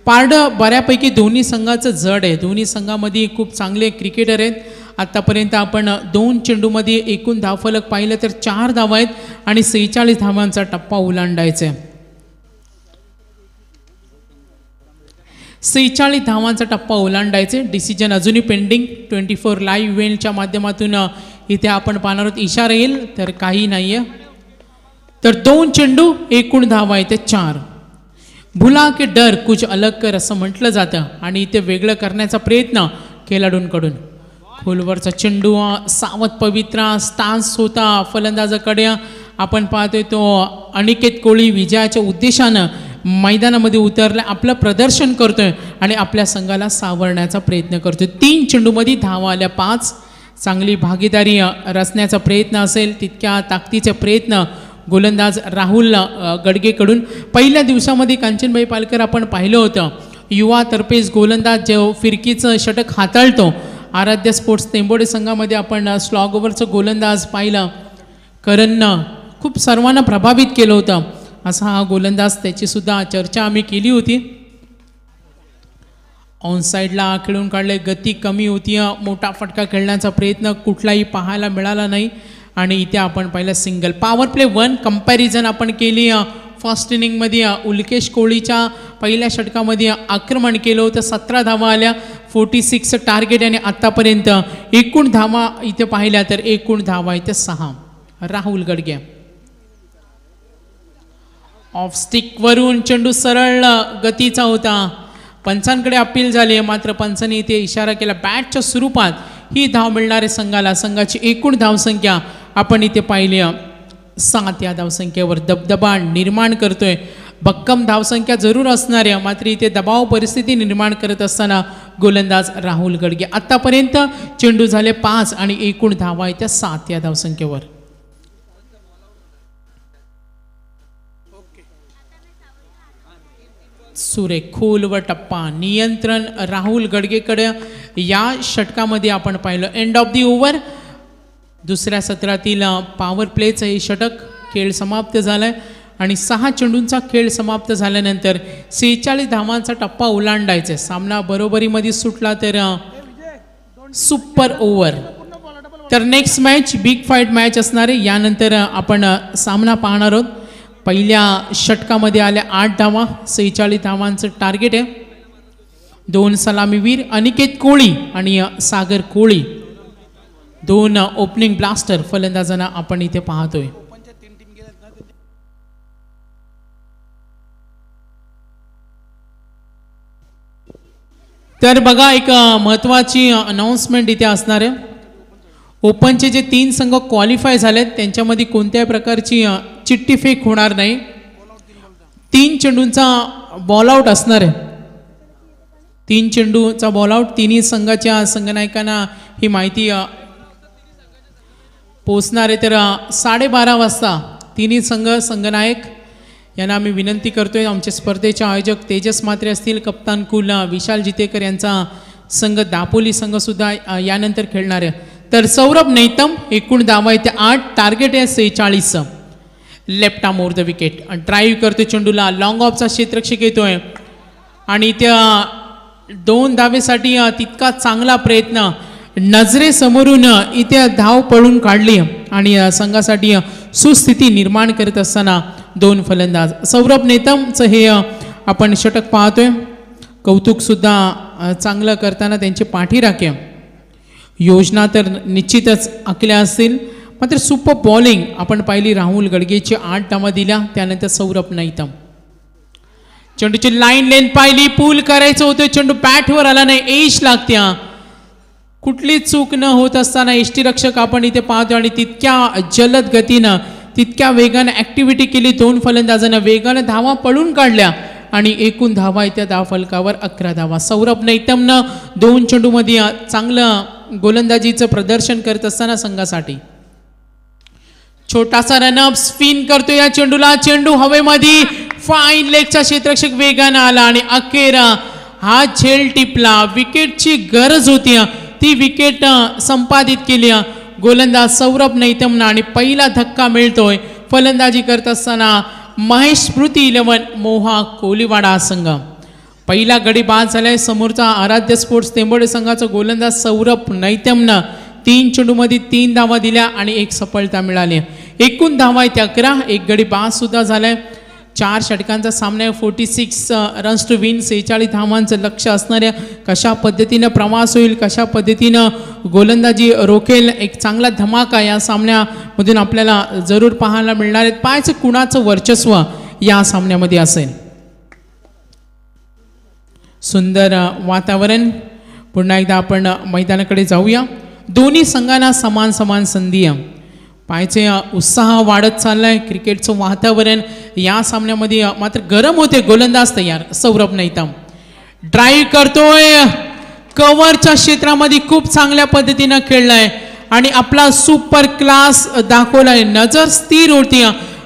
Speaker 2: पारडं बऱ्यापैकी दोन्ही संघाचं जड आहे. दोन्ही संघामध्ये खूप चांगले क्रिकेटर आहेत. आत्तापर्यंत आपण 2 चेंडूमध्ये एकूण धावफलक पाहिलं तर 4 धावा आहेत आणि 46 धावांचा टप्पा ओलांडायचा आहे. 46 धावांचा टप्पा ओलांडायचे. डिसिजन अजूनही पेंडिंग. 24 लाईव्ह इव्हेंटच्या माध्यमातून इथे आपण पाहणार आहोत. इशारा येईल तर काही नाही आहे. तर 2 चेंडू एकूण धावा आहेत 4. भुला के डर कुछ अलग कर असं म्हटलं जातं आणि ते वेगळं करण्याचा प्रयत्न खेळाडूंकडून. खोलवरचा चेंडू सावध पवित्रा स्टान्स होता फलंदाजाकडे. आपण पाहतोय तो अनिकेत कोळी विजयाच्या उद्देशानं मैदानामध्ये उतरला, आपलं प्रदर्शन करतोय आणि आपल्या संघाला सावरण्याचा प्रयत्न करतोय. 3 चेंडूमध्ये धावा आल्या 5. चांगली भागीदारी रचण्याचा प्रयत्न असेल तितक्या ताकदीचे प्रयत्न गोलंदाज राहुल गडगेकडून. पहिल्या दिवसामध्ये कांचनभाई पालकर आपण पाहिलं होतं, युवा तर्फेच गोलंदाज जो फिरकीचं षटक हाताळतो. आराध्य स्पोर्ट्स तेंबोडे संघामध्ये आपण स्लॉग ओव्हरचं गोलंदाज पाहिलं, करणनं खूप सर्वांना प्रभावित केलं होतं. असा हा गोलंदाज, त्याची सुद्धा चर्चा आम्ही केली होती. ऑन साईडला खेळून काढले, गती कमी होती, मोठा फटका खेळण्याचा प्रयत्न कुठलाही पाहायला मिळाला नाही. आणि इथे आपण पाहिलं सिंगल. पॉवर प्ले 1 कंपॅरिझन आपण केली. फर्स्ट इनिंगमध्ये उल्केश कोहलीच्या पहिल्या षटकामध्ये आक्रमण केलं होतं, 17 धावा आल्या, 46 टार्गेट आणि आत्तापर्यंत एकूण धावा इथे पाहिल्या तर एकूण धावा इथे 6. राहुल गडगे ऑफ स्टिकवरून चेंडू सरळ गतीचा होता. पंचांकडे अपील झाली, मात्र पंचांनी इथे इशारा केला बॅटच्या स्वरूपात ही धाव मिळणारे संघाला. संघाची एकूण धावसंख्या आपण इथे पाहिली 7. या धावसंख्येवर दबदबा निर्माण करतोय. भक्कम धावसंख्या जरूर असणार आहे, मात्र इथे दबाव परिस्थिती निर्माण करत असताना गोलंदाज राहुल गडगे. आत्तापर्यंत चेंडू झाले 5 आणि एकूण धावा इथे 7 या धावसंख्येवर. सुरेख खोलवर टप्पा, नियंत्रण राहुल गडगेकडे या षटकामध्ये आपण पाहिलं. एंड ऑफ दी ओव्हर, दुसऱ्या सत्रातील पॉवर प्लेचं हे षटक खेळ समाप्त झालाय आणि 6 चेंडूंचा खेळ समाप्त झाल्यानंतर 46 धावांचा टप्पा ओलांडायचा. सामना बरोबरीमध्ये सुटला तर सुपर ओव्हर. तर next match big fight match असणार आहे. यानंतर आपण सामना पाहणार आहोत. पहिल्या षटकामध्ये आल्या 8 धावा, 46 धावांचं टार्गेट आहे. 2 सलामीवीर अनिकेत कोळी आणि सागर कोळी, 2 ओपनिंग ब्लास्टर फलंदाजांना आपण इथे पाहतोय. तर बघा, एक महत्त्वाची अनाउन्समेंट इथे असणार आहे. ओपनचे जे 3 संघ क्वालिफाय झालेत त्यांच्यामध्ये कोणत्याही प्रकारची चिठ्ठी फेक होणार नाही. 3 चेंडूंचा बॉल आउट असणार आहे. 3 चेंडूचा बॉल आउट. तिन्ही संघाच्या संघनायकांना ही माहिती पोचणार आहे. तर 12:30 वाजता तिन्ही संघनायक यांना आम्ही विनंती करतोय. आमचे स्पर्धेचे आयोजक तेजस म्हात्रे असतील, कप्तान कुल विशाल जितेकर यांचा संघ दापोली संघसुद्धा यानंतर खेळणार आहे. तर सौरभ नैतम एकूण धावा इथे 8, टार्गेट आहे 46. Left arm over the wicket, drive करतोय चेंडूला, लॉंग ऑफचा क्षेत्ररक्षक येतोय आणि त्या 2 धावेसाठी तितका चांगला प्रयत्न नजरेसमोरून इथे धाव पळून काढली आणि संघासाठी सुस्थिती निर्माण करत असताना 2 फलंदाज. सौरभ नेतमचं हे आपण षटक पाहतोय. कौतुकसुद्धा चांगलं करताना त्यांची पाठीराखे. योजना तर निश्चितच आखल्या असतील, मात्र सुपर बॉलिंग आपण पाहिली. राहुल गडगेची 8 धावा दिल्या, त्यानंतर सौरभ नैतम. चेंडूची लाईन लेन पाहिली, पूल करायचं होतं, चेंडू बॅटवर आला नाही, एज लागते. कुठली चूक न होत असताना यष्टीरक्षक आपण इथे पाहतो आणि तितक्या जलद गतीनं तितक्या वेगानं ॲक्टिव्हिटी केली. 2 फलंदाजांना वेगानं धावा पळून काढल्या आणि एकूण धावा इथे धावफलकावर 11 धावा. सौरभ नैतमनं 2 चेंडूमध्ये चांगलं गोलंदाजीचं प्रदर्शन करत असताना संघासाठी छोटासा रनअप स्पिन करतो या चेंडूला. चेंडू हवेमध्ये, फाईन लेगचा क्षेत्ररक्षक वेगानं आला आणि अखेर हा झेल टिपला. विकेटची गरज होती, ती विकेट संपादित केली गोलंदाज सौरभ नैतमनं आणि पहिला धक्का मिळतोय फलंदाजी करत असताना महेश स्मृती 11 मोहा कोलीवाडा संघ. पहिला गडी बाद झालाय. समोरचा आराध्य स्पोर्ट्स तेंबोडे संघाचा गोलंदाज सौरभ नैतमनं 3 चेंडूमध्ये 3 धावा दिल्या आणि 1 सफलता मिळाली. एकूण धावा इथे 11. एक गडी बाद सुद्धा झालाय. 4 षटकांचा सामना, 46 रन्स टू विन, 46 धावांचं लक्ष असणाऱ्या. कशा पद्धतीनं प्रवास होईल, कशा पद्धतीनं गोलंदाजी रोखेल, एक चांगला धमाका या सामन्यामधून आपल्याला जरूर पाहायला मिळणार आहे. पाहायचं कुणाचं वर्चस्व या सामन्यामध्ये असेल. सुंदर वातावरण. पुन्हा एकदा आपण मैदानाकडे जाऊया. दोन्ही संघांना समान समान संधी. पाहायचे उत्साह वाढत चाललाय. क्रिकेटचं वातावरण या सामन्यामध्ये मात्र गरम होते. गोलंदाज तयार सौरभ नैतम ड्राईव्ह करतोय. कव्हरच्या क्षेत्रामध्ये खूप चांगल्या पद्धतीनं खेळलाय आणि आपला सुपर क्लास दाखवलाय. नजर स्थिर होती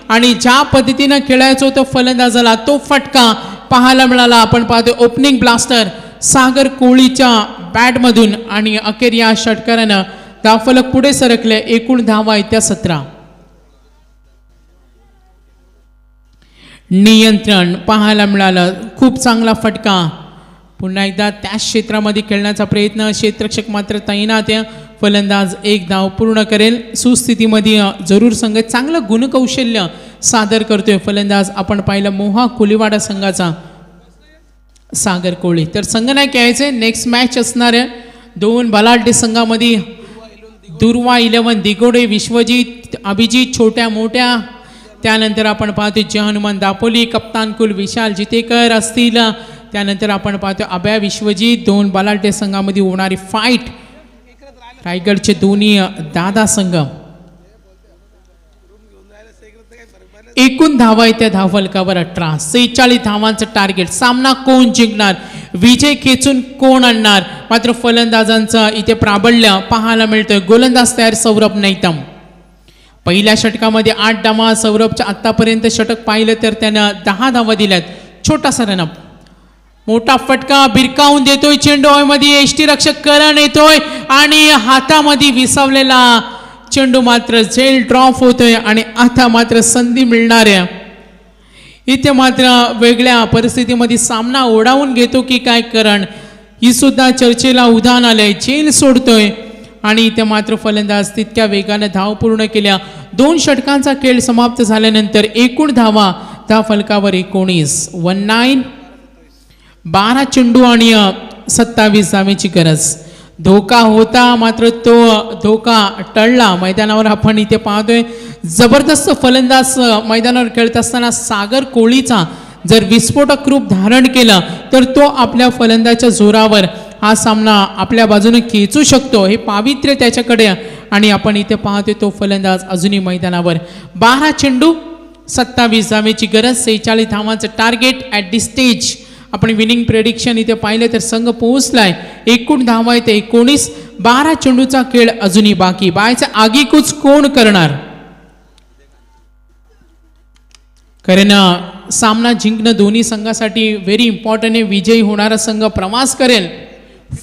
Speaker 2: आणि ज्या पद्धतीनं खेळायचं होतं फलंदाजाला तो फटका पाहायला मिळाला. आपण पाहतोय ओपनिंग ब्लास्टर सागर कोळीच्या बॅटमधून आणि अखेर या षटकारानं धावफलक पुढे सरकले. एकूण धावा येत्या 17. नियंत्रण पाहायला मिळालं. खूप चांगला फटका. पुन्हा एकदा त्याच क्षेत्रामध्ये खेळण्याचा प्रयत्न. क्षेत्ररक्षक मात्र तैनात. फलंदाज एक धाव पूर्ण करेल. सुस्थितीमध्ये जरूर संघ चांगलं गुणकौशल्य सादर करतोय फलंदाज. आपण पाहिलं मोहा कोलीवाडा संघाचा सागर कोळी. तर संघनायक यायचे नेक्स्ट मॅच असणार आहे. 2 बलाढ्य संघामध्ये दुर्वा 11 दिगोडे विश्वजित अभिजित छोट्या मोठ्या. त्यानंतर आपण पाहतो जय हनुमान दापोली कप्तान कुल विशाल जितेकर असतील. त्यानंतर आपण पाहतो अभय विश्वजित. 2 बलाढ्य संघामध्ये होणारी फाईट. रायगडचे दोन्ही दादा संघ. एकूण धावा येत्या धावफलकावर 18. 46 धावांचं टार्गेट. सामना कोण जिंकणार, विजय खेचून कोण आणणार. मात्र फलंदाजांचं इथे प्राबल्य पाहायला मिळतंय. गोलंदाज तयार सौरभ नैतम. पहिल्या षटकामध्ये 8 धावा. सौरभच्या आतापर्यंत षटक पाहिलं तर त्यानं 10 धावा दिल्यात. छोटासा रनअप. मोठा फटका भिरकावून देतोय चेंडू मध्ये. यष्टीरक्षक करण येतोय आणि हातामध्ये विसावलेला चेंडू मात्र झेल ड्रॉप होतोय आणि आता मात्र संधी मिळणाऱ्या. इथे मात्र वेगळ्या परिस्थितीमध्ये सामना ओढावून घेतो की काय करण, ही सुद्धा चर्चेला उधाण आलंय. झेल सोडतोय आणि इथे मात्र फलंदाज तितक्या वेगाने धाव पूर्ण केल्या. 2 षटकांचा खेळ समाप्त झाल्यानंतर एकूण धावा धावफलकावर 19. 19. 12 चेंडू आणि 27 धावेची गरज. धोका होता मात्र तो धोका टळला. मैदानावर आपण इथे पाहतोय जबरदस्त फलंदाज मैदानावर खेळत असताना सागर कोळीचा जर विस्फोटक रूप धारण केलं तर तो आपल्या फलंदाच्या जोरावर हा सामना आपल्या बाजूने खेचू शकतो. हे पावित्र्य त्याच्याकडे आणि आपण इथे पाहतोय तो फलंदाज अजूनही मैदानावर. 12 चेंडू 27 धावेची गरज. 46 धावांचं टार्गेट ॲट दिस स्टेज. आपण विनिंग प्रेडिक्शन इथे पाहिलं तर संघ पोहोचलाय. एकूण धावा येते 19. 12 चेंडूचा खेळ अजूनही बाकी. बायचा आगीकूच कोण करणार, कारण सामना जिंकणं दोन्ही संघासाठी व्हेरी इम्पॉर्टंट आहे. विजयी होणारा संघ प्रवास करेल.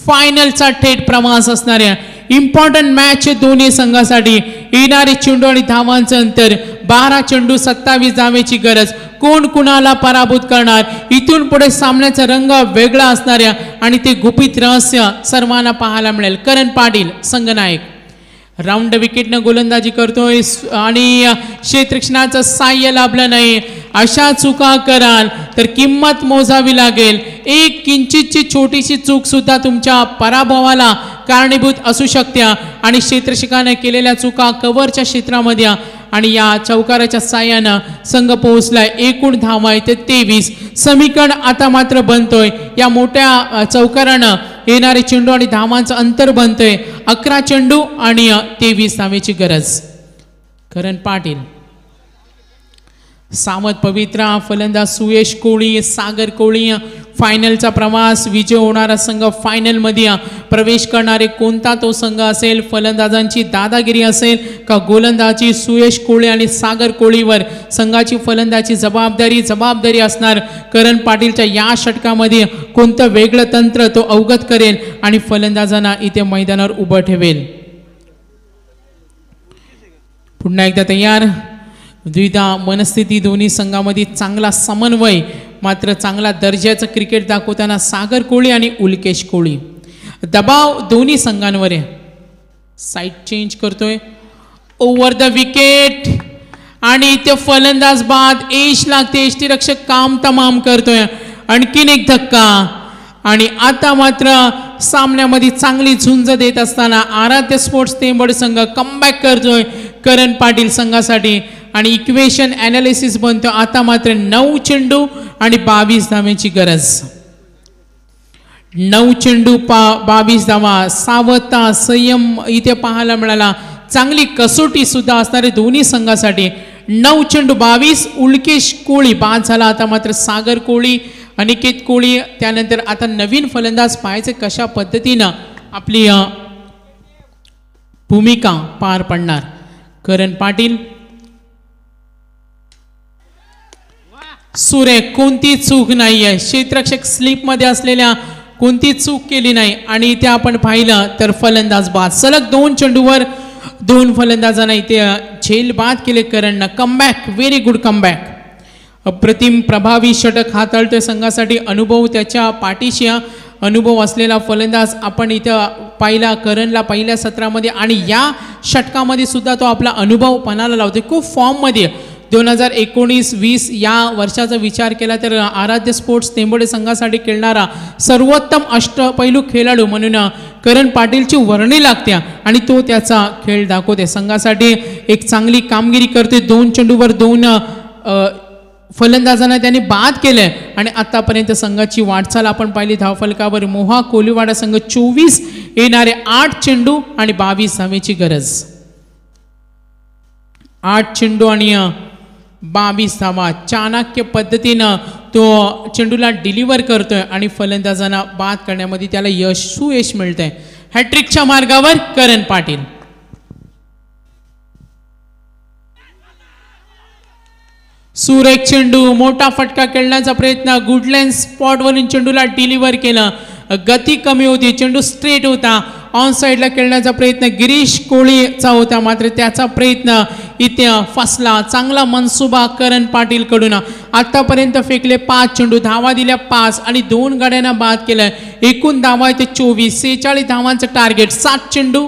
Speaker 2: फायनलचा थेट प्रवास असणाऱ्या इम्पॉर्टंट मॅच दोन्ही संघासाठी. येणारे चेंडू आणि धावांचं अंतर 12 चेंडू 27 धावेची गरज. कोण कुणाला पराभूत करणार, इथून पुढे सामन्याचा रंग वेगळा असणाऱ्या आणि ते गुपित रहस्य सर्वांना पाहायला मिळेल. करण पाटील संघनायक राऊंड विकेटनं गोलंदाजी करतोय आणि क्षेत्ररक्षणाचं साह्य लाभलं नाही. अशा चुका कराल तर किंमत मोजावी लागेल. एक किंचितची छोटीशी चूक सुद्धा तुमच्या पराभवाला कारणीभूत असू शकते आणि क्षेत्ररक्षकाने केलेल्या चुका कव्हरच्या क्षेत्रामध्ये आणि या चौकाराच्या साह्यानं संघ पोहोचलाय. एकूण धावा येते 23. समीकरण आता मात्र बनतोय. या मोठ्या चौकारानं येणारे चेंडू आणि धावांचं अंतर बनतोय. 11 चेंडू आणि 23 धावेची गरज. करण पाटील सावध पवित्रा फलंदाज सुयश कोळी सागर कोळी. फायनलचा प्रवास विजय होणारा संघ फायनलमध्ये प्रवेश करणारे कोणता तो संघ असेल. फलंदाजांची दादागिरी असेल का गोलंदाजी सुयश कोळी आणि सागर कोळीवर संघाची फलंदाजी जबाबदारी असणार. करण पाटीलच्या या षटकामध्ये कोणतं वेगळं तंत्र तो अवगत करेल आणि फलंदाजांना इथे मैदानावर उभं ठेवेल. पुन्हा एकदा तयार. द्विधा मनस्थिती दोन्ही संघामध्ये चांगला समन्वय. मात्र चांगला दर्जाचं क्रिकेट दाखवताना सागर कोळी आणि उल्केश कोळी. दबाव दोन्ही संघांवर आहे. साईड चेंज करतोय. ओव्हर द विकेट आणि इथे फलंदाज बाद. एश लागते. यष्टीरक्षक काम तमाम करतोय. आणखीन एक धक्का आणि आता मात्र सामन्यामध्ये चांगली झुंज देत असताना आराध्य स्पोर्ट्स तेंबड संघ कमबॅक करतोय करण पाटील संघासाठी आणि इक्वेशन ॲनालिसिस बनतो. आता मात्र 9 चेंडू आणि 22 धावेची गरज. 9 चेंडू 22 धावा. सावधता संयम इथे पाहायला मिळाला. चांगली कसोटी सुद्धा असणारे दोन्ही संघासाठी. 9 चेंडू 22. उल्केश कोळी बाद झाला. आता मात्र सागर कोळी, अनिकेत कोळी, त्यानंतर आता नवीन फलंदाज पाहायचे कशा पद्धतीनं आपली भूमिका पार पडणार. करण पाटील. सुरेख, कोणती चूक नाहीये. क्षेत्ररक्षक स्लिप मध्ये असलेल्या कोणती चूक केली नाही आणि इथे आपण पाहिलं तर फलंदाज बाद. सलग 2 चेंडूवर 2 फलंदाजांना इथे झेल बाद केले करणनं. Comeback, very good comeback. अप्रतिम प्रभावी षटक हाताळतोय संघासाठी. अनुभव त्याच्या पाठीशी अनुभव असलेला फलंदाज आपण इथं पाहिला करणला पहिल्या सत्रामध्ये आणि या षटकामध्ये सुद्धा तो आपला अनुभव पणाला लावतोय. खूप फॉर्ममध्ये 2019-20 या वर्षाचा विचार केला तर आराध्य स्पोर्ट्स टेंबोडे संघासाठी खेळणारा सर्वोत्तम अष्टपैलू खेळाडू म्हणून करण पाटीलची वर्णी लागते आणि तो त्याचा खेळ दाखवते. संघासाठी एक चांगली कामगिरी करते. 2 चेंडूवर 2 फलंदाजांना त्यांनी बाद केलंय आणि आतापर्यंत संघाची वाटचाल आपण पाहिली. धावफलकावर मोहा कोलीवाडा संघ 24 येणारे 8 चेंडू आणि 22 धावेची गरज. 8 चेंडू आणि 22 धावा. चाणक्य पद्धतीनं तो चेंडूला डिलिव्हर करतोय आणि फलंदाजांना बाद करण्यामध्ये त्याला सुयश मिळतंय. हॅट्रिकच्या मार्गावर करण पाटील. सुरेख चेंडू, मोठा फटका खेळण्याचा प्रयत्न. गुडलँड स्पॉटवरून चेंडूला डिलिव्हर केलं. गती कमी होती, चेंडू स्ट्रेट होता. ऑन साईडला खेळण्याचा प्रयत्न गिरीश कोळीचा होता मात्र त्याचा प्रयत्न इथे फसला. चांगला मनसुबा करण पाटील कडून. आतापर्यंत फेकले 5 चेंडू, धावा दिल्या 5 आणि 2 गाड्यांना बाद केलं. एकूण धावा इथे 24. 46 धावांचं टार्गेट. 7 चेंडू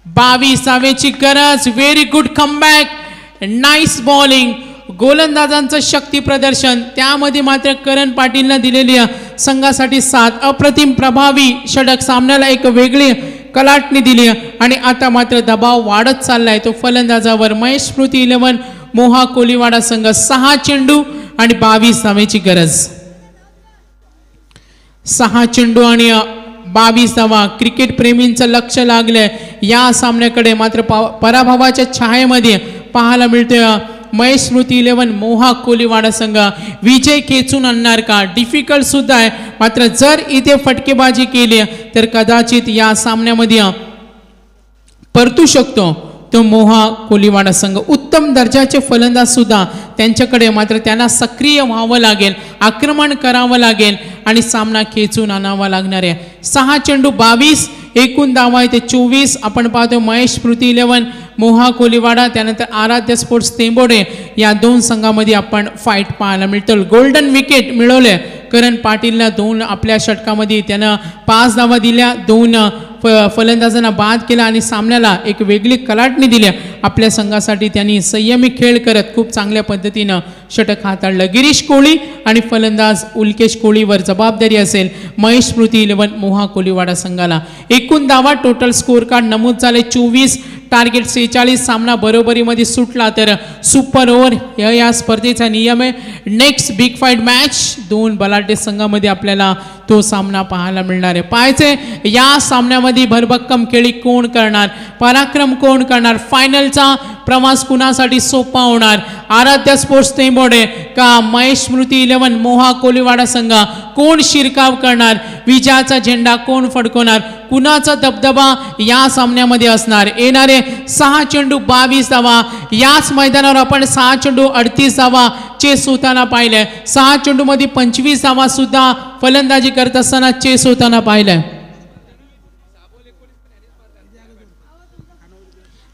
Speaker 2: 22 धावेची गरज. Very good comeback, nice bowling. गोलंदाजांचं शक्ती प्रदर्शन, त्यामध्ये मात्र करण पाटीलनं दिलेली संघासाठी साथ. अप्रतिम प्रभावी षटक, सामन्याला एक वेगळी कलाटणी दिली आणि आता मात्र दबाव वाढत चाललाय तो फलंदाजावर. महेश स्मृती 11 मोहा कोलीवाडा संघ. 6 चेंडू आणि 22 धावेची गरज. 6 चेंडू आणि 22 धावा. क्रिकेट प्रेमींचं लक्ष लागलंय या सामन्याकडे. मात्र पराभवाच्या छायेमध्ये पाहायला मिळतोय महेश स्मृती 11 मोहा कोलीवाडा संघ विजय खेचून आणणार का. डिफिकल्ट सुद्धा आहे मात्र जर इथे फटकेबाजी केली तर कदाचित या सामन्यामध्ये परतू शकतो तो मोहा कोलीवाडा संघ. उत्तम दर्जाचे फलंदाज सुद्धा त्यांच्याकडे, मात्र त्यांना सक्रिय व्हावं लागेल, आक्रमण करावं लागेल आणि सामना खेचून आणावा लागणार आहे. 6 चेंडू 22, एकूण धावा इथे 24. आपण पाहतो महेश स्मृती 11 मोहा कोलीवाडा, त्यानंतर आराध्य स्पोर्ट्स टेंबोडे या 2 संघामध्ये आपण फाईट पाहायला मिळतं. गोल्डन विकेट मिळवले करण पाटीलनं. 2 आपल्या षटकामध्ये त्यानं 5 धावा दिल्या, 2 फलंदाजांना बाद केला आणि सामन्याला एक वेगळी कलाटणी दिली. आपल्या संघासाठी त्यांनी संयमी खेळ करत खूप चांगल्या पद्धतीनं षटक हाताळलं. गिरीश कोळी आणि फलंदाज उल्केश कोळीवर जबाबदारी असेल महेश स्मृती 11 मोहा कोलीवाडा संघाला. एकूण धावा टोटल स्कोर कार्ड नमूद झाले 24, टार्गेट 46. सामना बरोबरीमध्ये सुटला तर सुपर ओव्हर या स्पर्धेचा नियम आहे. नेक्स्ट बिग फाईट मॅच 2 बलाढ्य संघामध्ये आपल्याला तो सामना पाहायला मिळणार आहे. पाहायचे या सामन्यामध्ये भरभक्कम खेळी कोण करणार, पराक्रम कोण करणार, फायनलचा प्रवास कुणासाठी सोपा होणार. आराध्य स्पोर्ट्स टेंबोडे का महेश स्मृती 11 मोहा कोलीवाडा संघ कोण शिरकाव करणार, विजयाचा झेंडा कोण फडकवणार, कुणाचा दबदबा या सामन्यामध्ये असणार. येणारे 6 चेंडू 22 धावा. याच मैदानावर आपण 6 चेंडू 38 धावा चेस होताना पाहिलंय. 6 चेंडू मध्ये 25 धावा सुद्धा फलंदाजी करत असताना चेस होताना पाहिलंय.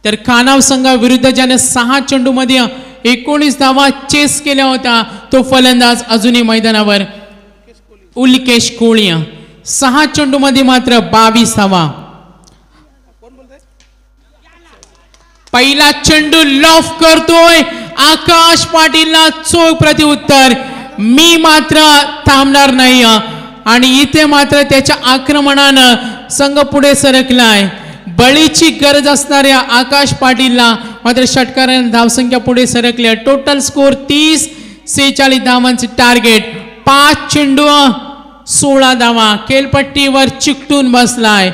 Speaker 2: तर खानाव संघाविरुद्ध ज्याने 6 चेंडू मध्ये 19 धावा चेस केल्या होत्या तो फलंदाज अजूनही मैदानावर उल्केश कोळी. 6 चेंडू मध्ये मात्र 22 धावा. पहिला चेंडू लॉफ करतोय आकाश पाटीलला चोख प्रत्युत्तर. मी मात्र थांबणार नाही आणि इथे मात्र त्याच्या आक्रमणानं संघ पुढे सरकलाय. बळीची गरज असणाऱ्या आकाश पाटीलला मात्र षटकाराने धावसंख्या पुढे सरकल्या. टोटल स्कोर 30, 46 धावांचे टार्गेट. 5 चेंडू 16 धावा. खेळपट्टीवर चिकटून बसलाय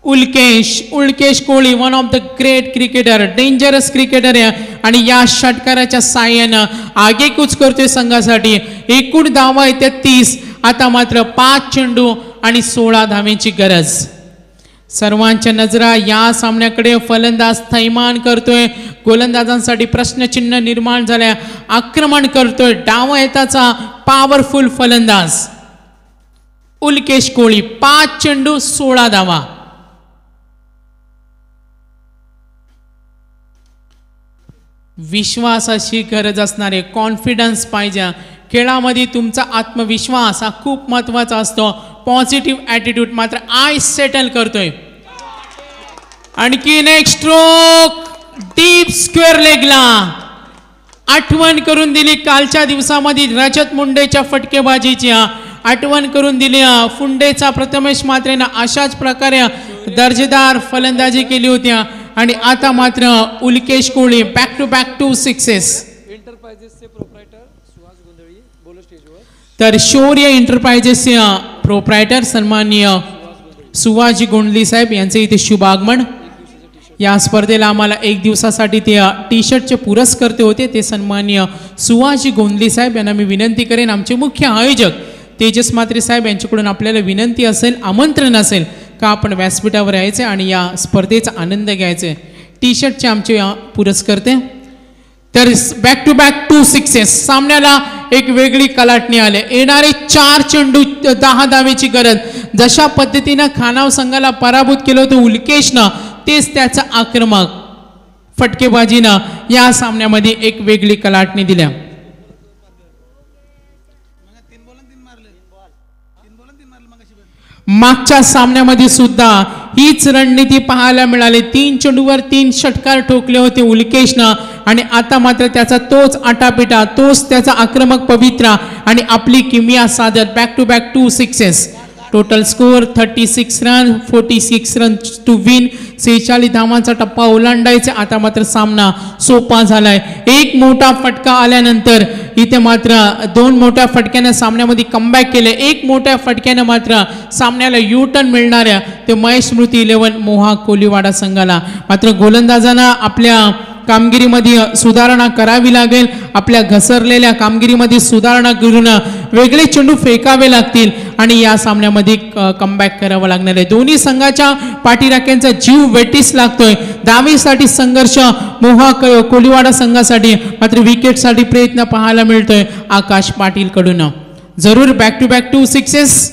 Speaker 2: Ulkesh Kohli, one of the great cricketer, dangerous cricketer आहे आणि या षटकाराच्या साह्यानं आगेकूच करतोय संघासाठी. एकूण धावा आहे 33. आता मात्र 5 चेंडू आणि 16 धावेची गरज. सर्वांच्या नजरा या सामन्याकडे. फलंदाज थैमान करतोय, गोलंदाजांसाठी प्रश्नचिन्ह निर्माण झाल्या. आक्रमण करतोय डावा हाताचा पॉवरफुल फलंदाज उल्केश कोहली. 5 चेंडू 16 धावा. विश्वासाची गरज असणारे, कॉन्फिडन्स पाहिजे खेळामध्ये. तुमचा आत्मविश्वास हा खूप महत्वाचा असतो. Positive attitude. मात्र आय सेटल करतोय. आणखीन एक स्ट्रोक डीप स्क्वेअर लेगला. आठवण करून दिली कालच्या दिवसामध्ये रजत मुंडेच्या फटकेबाजीची. आठवण करून दिली फुंडेचा प्रथमेश मात्रेनं अशाच प्रकारे दर्जेदार फलंदाजी केली होती. आणि आता मात्र उल्केश कोहली बॅक टू सिक्सेस. तर शौर्य एंटरप्राइजेसचे प्रोप्रायटर सन्माननीय सुहाजी गोंडली साहेब यांचे इथे शुभ आगमन. या स्पर्धेला आम्हाला 1 दिवसासाठी ते टी शर्टचे पुरस्कर्ते होते ते सन्माननीय सुहाजी गोंडली साहेब यांना मी विनंती करेन. आमचे मुख्य आयोजक तेजस म्हात्रे साहेब यांच्याकडून आपल्याला विनंती असेल, आमंत्रण असेल का आपण व्यासपीठावर यायचे आणि या स्पर्धेचा आनंद घ्यायचे. टी शर्टचे आमचे पुरस्कर्ते. तर बॅक टू सिक्सेस. सामन्याला एक वेगळी कलाटणी आले. येणारे 4 चेंडू 10 धावेची गरज. जशा पद्धतीनं खानाव संघाला पराभूत केलं होतं उल्केशनं, तेच त्याचं आक्रमक फटकेबाजीनं या सामन्यामध्ये एक वेगळी कलाटणी दिल्या. मागच्या सामन्यामध्ये सुद्धा हीच रणनीती पाहायला मिळाली. 3 चेंडूवर 3 षटकार ठोकले होते उल्केशनं आणि आता मात्र त्याचा तोच आटापिटा, तोच त्याचा आक्रमक पवित्रा आणि आपली किमया साधत back to sixes. Total score 36 run, 46 run to win. 46 धावांचा टप्पा ओलांडायचा. आता मात्र सामना सोपा झालाय. एक मोठा फटका आल्यानंतर इथे मात्र 2 मोठ्या फटक्यानं सामन्यामध्ये कमबॅक केले. एक मोठ्या फटक्यानं मात्र सामन्याला यू टर्न मिळणाऱ्या ते महेश स्मृती 11 मोहा कोलीवाडा संघाला. मात्र गोलंदाजांना आपल्या कामगिरीमध्ये सुधारणा करावी लागेल. आपल्या घसरलेल्या कामगिरीमध्ये सुधारणा करून वेगळे चेंडू फेकावे लागतील आणि या सामन्यामध्ये कमबॅक करावं लागणार आहे. दोन्ही संघाच्या पाठीराख्यांचा जीव वेटीस लागतोय. धावेसाठी संघर्ष मोहा कोलीवाडा संघासाठी. मात्र विकेटसाठी प्रयत्न पाहायला मिळतोय आकाश पाटील कडून. जरूर बॅक टू सिक्सेस.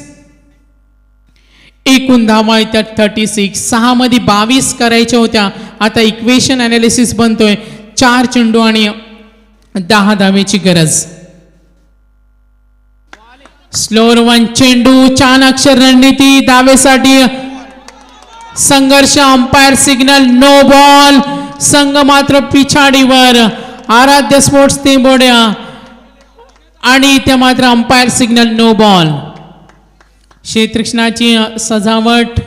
Speaker 2: एकूण धावा येतात 36. 6 मध्ये 22 करायच्या होत्या. आता इक्वेशन अनालिसिस बनतोय. 4 चेंडू आणि 10 धावेची गरज. स्लोअर 1 चेंडू. चाणाक्षर रणनीती. धावेसाठी संघर्ष. Umpire signal no ball. संघ मात्र पिछाडीवर. आराध्य स्पोर्ट्स तेंबोड्या आणि ते मात्र अंपायर सिग्नल नो बॉल. क्षेत्ररक्षणाची सजावट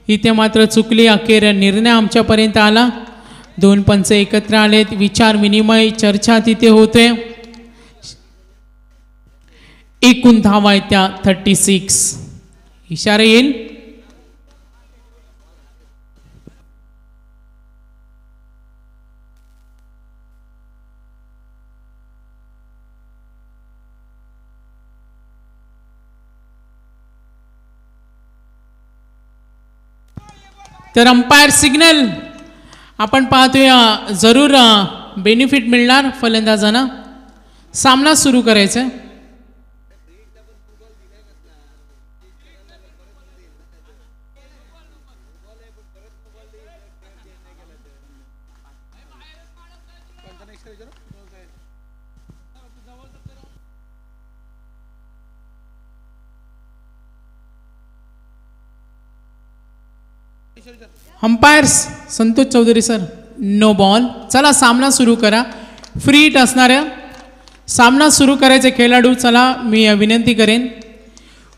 Speaker 2: इथे मात्र चुकली. अखेर निर्णय आमच्यापर्यंत आला. 2 पंच एकत्र आलेत. विचार विनिमय चर्चा तिथे होते. एकूण धावा आहेत त्या 36. इशारा येईल. तर अंपायर सिग्नल आपण पाहतोय. जरूर बेनिफिट मिळणार फलंदाजांना. सामना सुरू करायचा. Umpires Santosh Chaudhari sir. No ball. चला सामना सुरू करा. फ्री हिट असणाऱ्या सामना सुरू करायचे खेळाडू. चला मी विनंती करेन.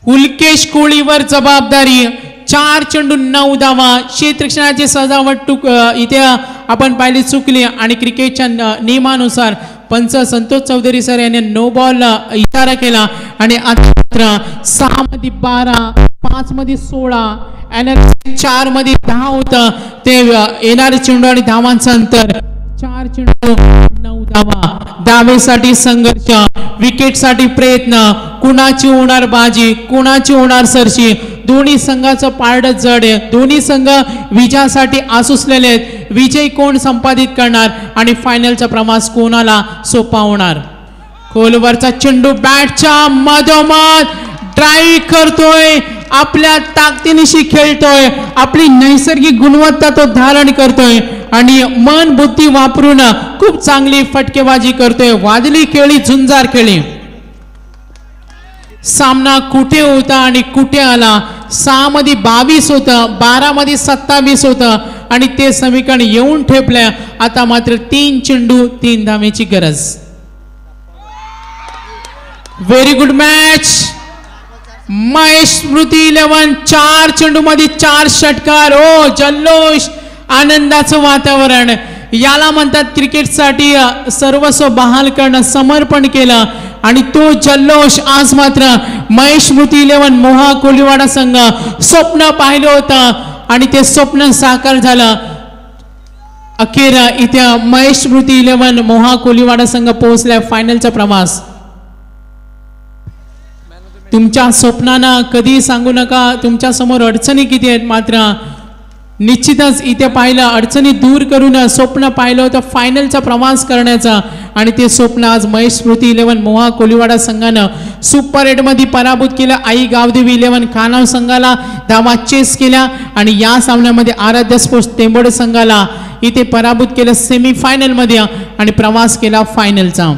Speaker 2: उल्केश कोहलीवर जबाबदारी. 4 चेंडू 9 धावा. क्षेत्ररक्षणाची सजावट इथे आपण पाहिली चुकली आणि क्रिकेटच्या नियमानुसार पंच संतोष चौधरी सर यांनी नो बॉल इशारा केला आणि आता मात्र 6 मध्ये 12, 5 मध्ये 16 आणि 4 मध्ये 10 होतं ते येणारे चेंडू आणि धावांचं अंतर 4 चेंडू 9 धावा. धावेसाठी संघर्ष, विकेटसाठी प्रयत्न, कुणाची होणार बाजी, कुणाची होणार सरशी. दोन्ही संघाचं पारडं जड आहे. दोन्ही संघ विजयासाठी आसुसलेले आहेत. विजय कोण संपादित करणार आणि फायनलचा प्रवास कोणाला सोपा होणार. खोलवरचा चेंडू बॅटच्या मधोमध ड्राईव्ह करतोय, आपल्या ताकदीनिशी खेळतोय, आपली नैसर्गिक गुणवत्ता तो धारण करतोय आणि मन बुद्धी वापरून खूप चांगली फटकेबाजी करतोय. वादळी खेळी, झुंजार खेळी. सामना कुठे होता आणि कुठे आला. 6 मध्ये 22 होतं, 12 मध्ये 27 होतं आणि ते समीकरण येऊन ठेपलं. आता मात्र 3 चेंडू 3 धावेची गरज. Very good match. Mahesh Smriti 11 4 चेंडू मध्ये 4 षटकार. ओ जल्लोष, आनंदाचं वातावरण. याला म्हणतात क्रिकेटसाठी सर्वस्व बहाल करणं, समर्पण केलं आणि तो जल्लोष आज मात्र महेश स्मृती 11 मोहा कोलिवाडा संघ स्वप्न पाहिलं होतं आणि ते स्वप्न साकार झालं. अखेर इथे महेश स्मृती 11 मोहा कोलिवाडा संघ पोहोचलाय फायनलचा प्रवास. तुमच्या स्वप्नांना कधी सांगू नका तुमच्या समोर अडचणी किती आहेत, मात्र निश्चितच इथे पाहिलं अडचणी दूर करून स्वप्न पाहिलं होतं फायनलचा प्रवास करण्याचा आणि ते स्वप्न आज महेश स्मृती 11 मोहा कोलिवाडा संघानं सुपर 8 मध्ये पराभूत केलं. आई गावदेवी 11 खानाव संघाला धावा चेस केल्या आणि या सामन्यामध्ये आराध्य स्पोर्ट्स टेंबोडे संघाला इथे पराभूत केलं सेमीफायनल मध्ये आणि प्रवास केला फायनलचा.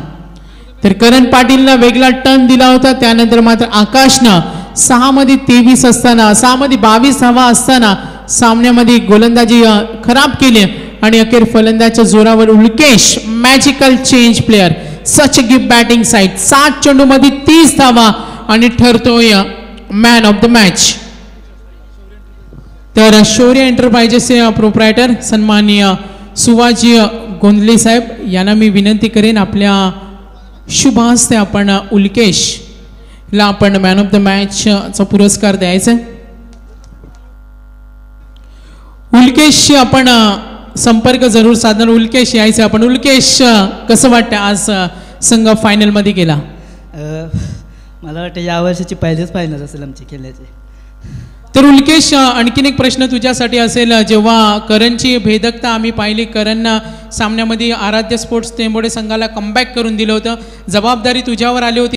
Speaker 2: तर करण पाटीलनं वेगळा टर्न दिला होता. त्यानंतर मात्र आकाशनं 6 मध्ये 23 असताना 6 मध्ये 22 धावा असताना सामन्यामध्ये गोलंदाजी खराब केली आणि अखेर फलंदाजच्या जोरावर उल्केश मॅजिकल चेंज प्लेयर, सच गिफ्ट बॅटिंग साईड. 7 चेंडू मध्ये 30 धावा आणि ठरतोय मॅन ऑफ द मॅच. तर शौर्य एंटरप्राइजेसचे प्रोप्रायटर सन्माननीय सुभाजी गोंधले साहेब यांना मी विनंती करेन आपल्या शुभ हस्ते आपण उल्केशला आपण मॅन ऑफ द मॅचचा पुरस्कार द्यायचा. उल्केशशी आपण संपर्क जरूर साधणार. उल्केश यायचं आपण. उल्केश कसं वाटतं आज संघ फायनल मध्ये गेला?
Speaker 3: मला वाटतं या वर्षाची पहिलीच फायनल असेल आमची खेळण्याची.
Speaker 2: तर उल्केश आणखीन एक प्रश्न तुझ्यासाठी असेल. जेव्हा करणची भेदकता आम्ही पाहिली, करणनं सामन्यामध्ये आराध्य स्पोर्ट्स टेंबोडे संघाला कमबॅक करून दिलं होतं, जबाबदारी तुझ्यावर आली होती.